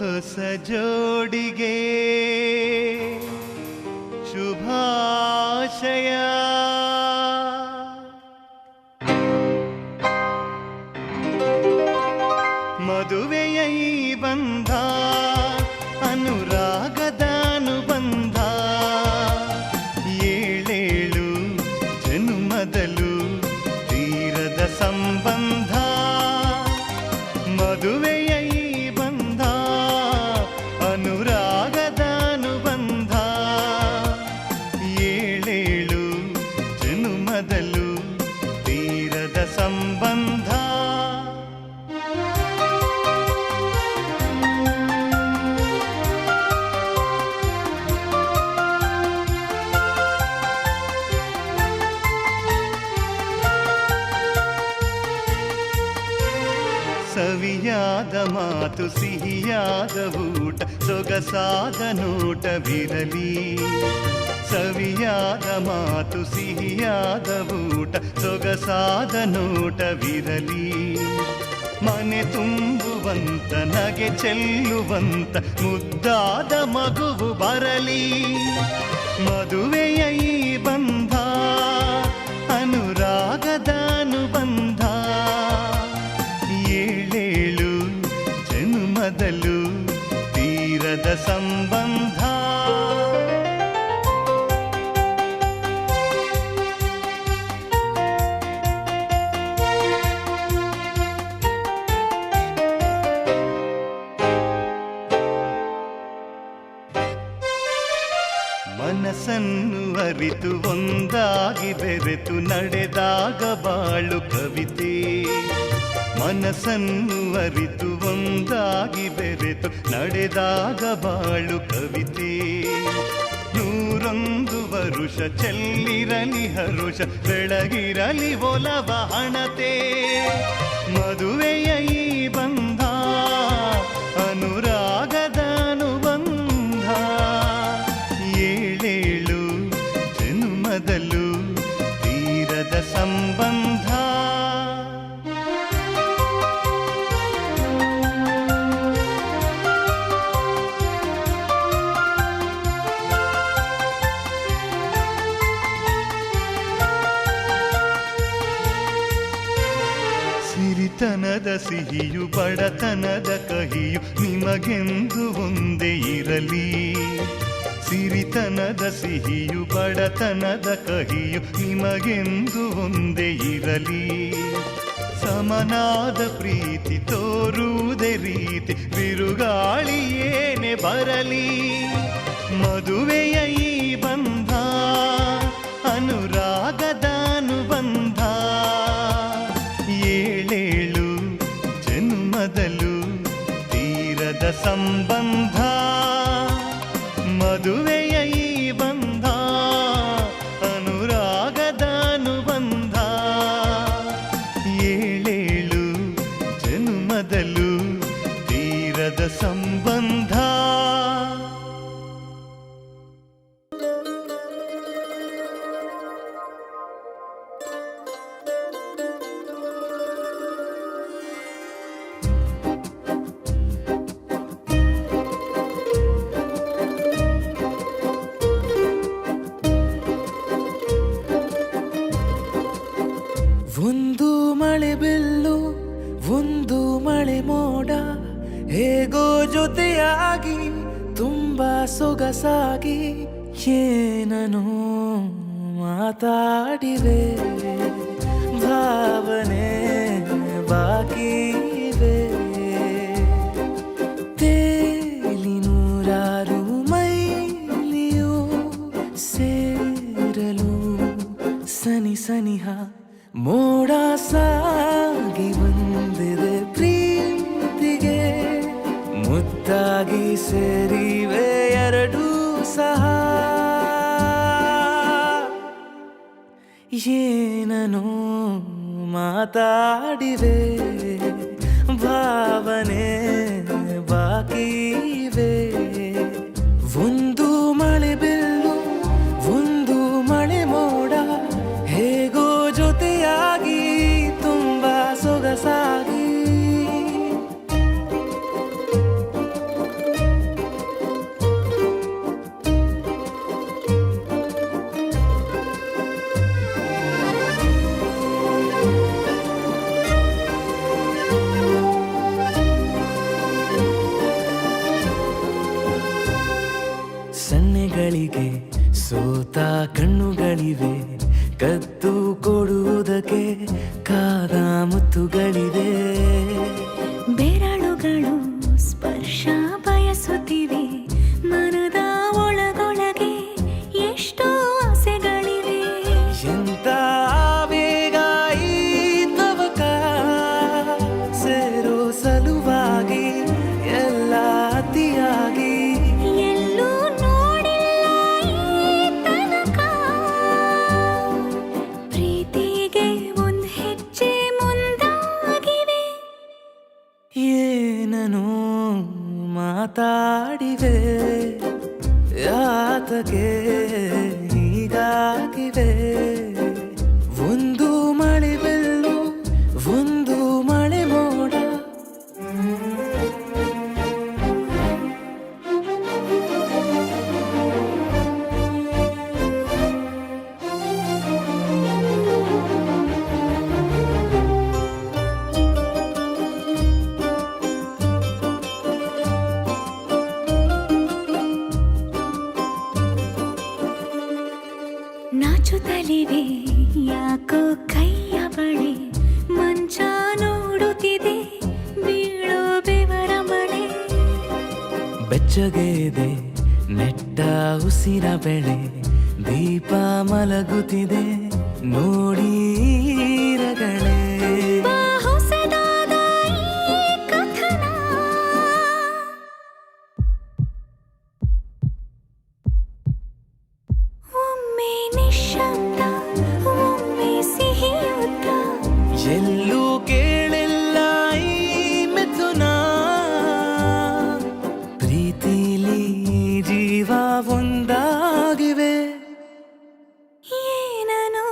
ಹೊಸ ಜೋಡಿಗೆ ಶುಭಾಶಯ. ಮದುವೆಯ ಈ ಬಂಧ ಅನುರಾಗದ ಅನುಬಂಧ. ಏಳೇಳು ಜನುಮದಲು ತೀರದ ಸಂಬಂಧ. ಮದುವೆಯ ಈ ಬಂಧ ಅನುರಾಗದ ಅನುಬಂಧ. ಏಳೇಳು ಜನುಮದಲು ತೀರದ ಸಂಬಂಧ. ಸವಿಯಾದ ಮಾತು ಸಿಹಿಯಾದ ಊಟ ಸೊಗಸಾದ ನೋಟವಿರಲಿ. ಸವಿಯಾದ ಮಾತು ಸಿಹಿಯಾದ ಊಟ ಸೊಗಸಾದ ನೋಟವಿರಲಿ. ಮನೆ ತುಂಬುವಂತ ನಗೆ ಚೆಲ್ಲುವಂತ ಮುದ್ದಾದ ಮಗುವು ಬರಲಿ. ಮದುವೆಯ ಈ ಬಂಧ ಅನುರಾಗದ ಅನುಬಂಧ. ಏಳೇಳು ಜನುಮದಲು ತೀರದ ಸಂಬಂಧ. ಮನಸ್ಸನ್ನು ಅರಿತು ಒಂದಾಗಿ ಬೆರೆತು ನಡೆದಾಗ ಬಾಳು ಕವಿತೆ. ಮನಸ್ಸನ್ನು ಅರಿತು ಒಂದಾಗಿ ಬೆರೆತು ನಡೆದಾಗ ಬಾಳು ಕವಿತೆ. 101 ವರುಷ ಚೆಲ್ಲಿರಲಿ ಹರುಷ ಬೆಳಗಿರಲಿ ಒಲವ ಹಣತೆ. ಮದುವೆಯ ಈ ಬಂಧ ಅನುರಾಗದ ಅನುಬಂಧ. ಏಳೇಳು ಜನುಮದಲು ತೀರದ ಸಂಬಂಧ. ಸಿರಿತನದ ಸಿಹಿಯು ಬಡತನದ ಕಹಿಯು ನಿಮಗೆಂದು ಒಂದೇ ಇರಲಿ. ಸಿರಿತನದ ಸಿಹಿಯು ಬಡತನದ ಕಹಿಯು ನಿಮಗೆಂದು ಒಂದೇ ಇರಲಿ. ಸಮನಾದ ಪ್ರೀತಿ ತೋರುವುದೇ ರೀತಿ ಬಿರುಗಾಳಿ ಏನೇ ಬರಲಿ. ಮದುವೆಯ ಈ ಬಂಧ ಅನುರಾಗದ ಅನುಬಂಧ ಏಳೇಳು ಜನ್ಮದಲು ತೀರದ ಸಂಬಂಧ ಮದುವೆಯ ಈ ಬಂಧ ಅನುರಾಗದ ಅನುಬಂಧ ಏಳೇಳು ಜನ್ಮದಲು ತೀರದ ಸಂಬಂಧ ಒಂದು ಮಳೆ ಬಿಲ್ಲು ಒಂದು ಮಳೆ ಮೋಡ ಹೇಗೋ ಜೊತೆಯಾಗಿ ತುಂಬಾ ಸೊಗಸಾಗಿ ಏನನು ಮಾತಾಡಿವೆ ಭಾವನೆ ಬಾಕಿ ಇವೆ ತೇಲಿ ನೂರಾರು ಮೈಲಿಯು ಸೇರಲು ಸನಿ ಸನಿಹ ಮೋಡ ಸಾಗಿ ಬಂದಿದೆ ಪ್ರೀತಿಗೆ ಮುತ್ತಾಗಿ ಸೇರಿವೆ ಎರಡೂ ಸಹ ಏನನು ಮಾತಾಡಿವೆ ಭಾವನೆ ಬಾಕಿ ಇವೆ ಒಂದು ಮಳೆ ಬಿಲ್ಲು ಒಂದು ಮಳೆ ಮೋಡ ಹೇಗೋ ಜೊತೆಯಾಗಿ ತುಂಬಾ ಸೊಗಸಾಗಿ ಸನ್ನೆಗಳಿಗೆ ಸೋತ ಕಣ್ಣುಗಳಿವೆ ಕದ್ದು ಕೊಡುವುದಕ್ಕೆ ಕಾದ ಮುತ್ತುಗಳಿವೆ ಬೆರಳುಗಳು ಸ್ಪರ್ಶ ಬಯಸುತ್ತಿವೆ ಮನದ ಒಳಗೊಳಗೆ ಎಷ್ಟೋ ಆಸೆಗಳಿವೆ ಎಂತ ಬೇಗ ಈ ತವಕ ಸೇರೋ ಸಲುವಾಗಿ ಎಲ್ಲ ಅತಿಯಾಗಿ ಎಲ್ಲೂ ನೋಡಿಲ್ಲ ಈ ತನಕ ಪ್ರೀತಿಗೆ ಒಂದ್ ಹೆಜ್ಜೆ ಮುಂದಾಗಿವೆ ಏನನು ಮಾತಾಡಿವೆ ಯಾತಕ್ಕೆ ಹೀಗಾಗಿವೆ ಒಂದು ಮಳೆ ಬೆಲ್ಲು ಒಂದು ಮಳೆ ಮೋಡ ನಾಚುತ್ತಲಿವೆ ಯಾಕೋ ಕೈಯ ಬಳೆ ಮಂಚ ನೋಡುತ್ತಿದೆ ಬೀಳೋ ಬೆವರ ಮಳೆ ಬೆಚ್ಚಗೆದೆ ನೆಟ್ಟ ಉಸಿರ ಬೆಳೆ ದೀಪ ಮಲಗುತ್ತಿದೆ ನೋಡಿ ರಗಳೇ ಬಾ ಹೊಸದಾದ ಈ ಕಥನ ಒಮ್ಮೆ ನಿಶ್ಶಬ್ದ ಒಮ್ಮೆ ಸಿಹಿಯುತ್ತ ಎಲ್ಲೂ ಕೇಳಿಲ್ಲ ಈ ಮಿಥುನ ಪ್ರೀತಿಲಿ ಜೀವ ಒಂದಾಗಿವೆ ಏನನು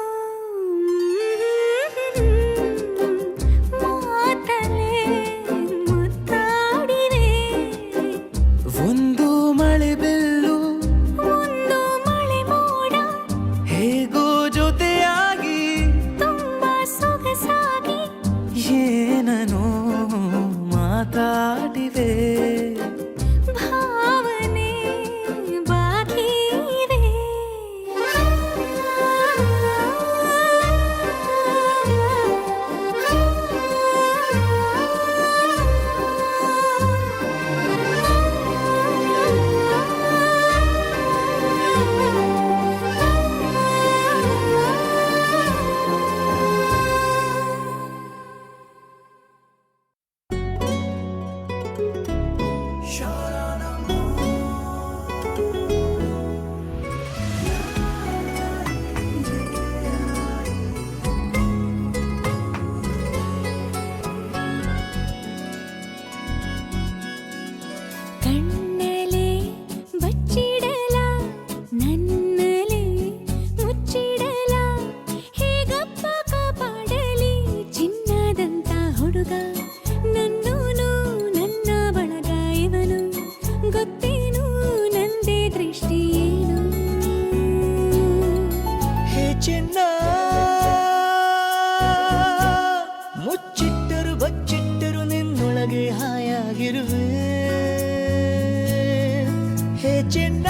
ಬಚ್ಚಿಟ್ಟರು ನಿನ್ನೊಳಗೆ ಹಾಯಾಗಿರುವೆ ಹೇ ಚಿನ್ನ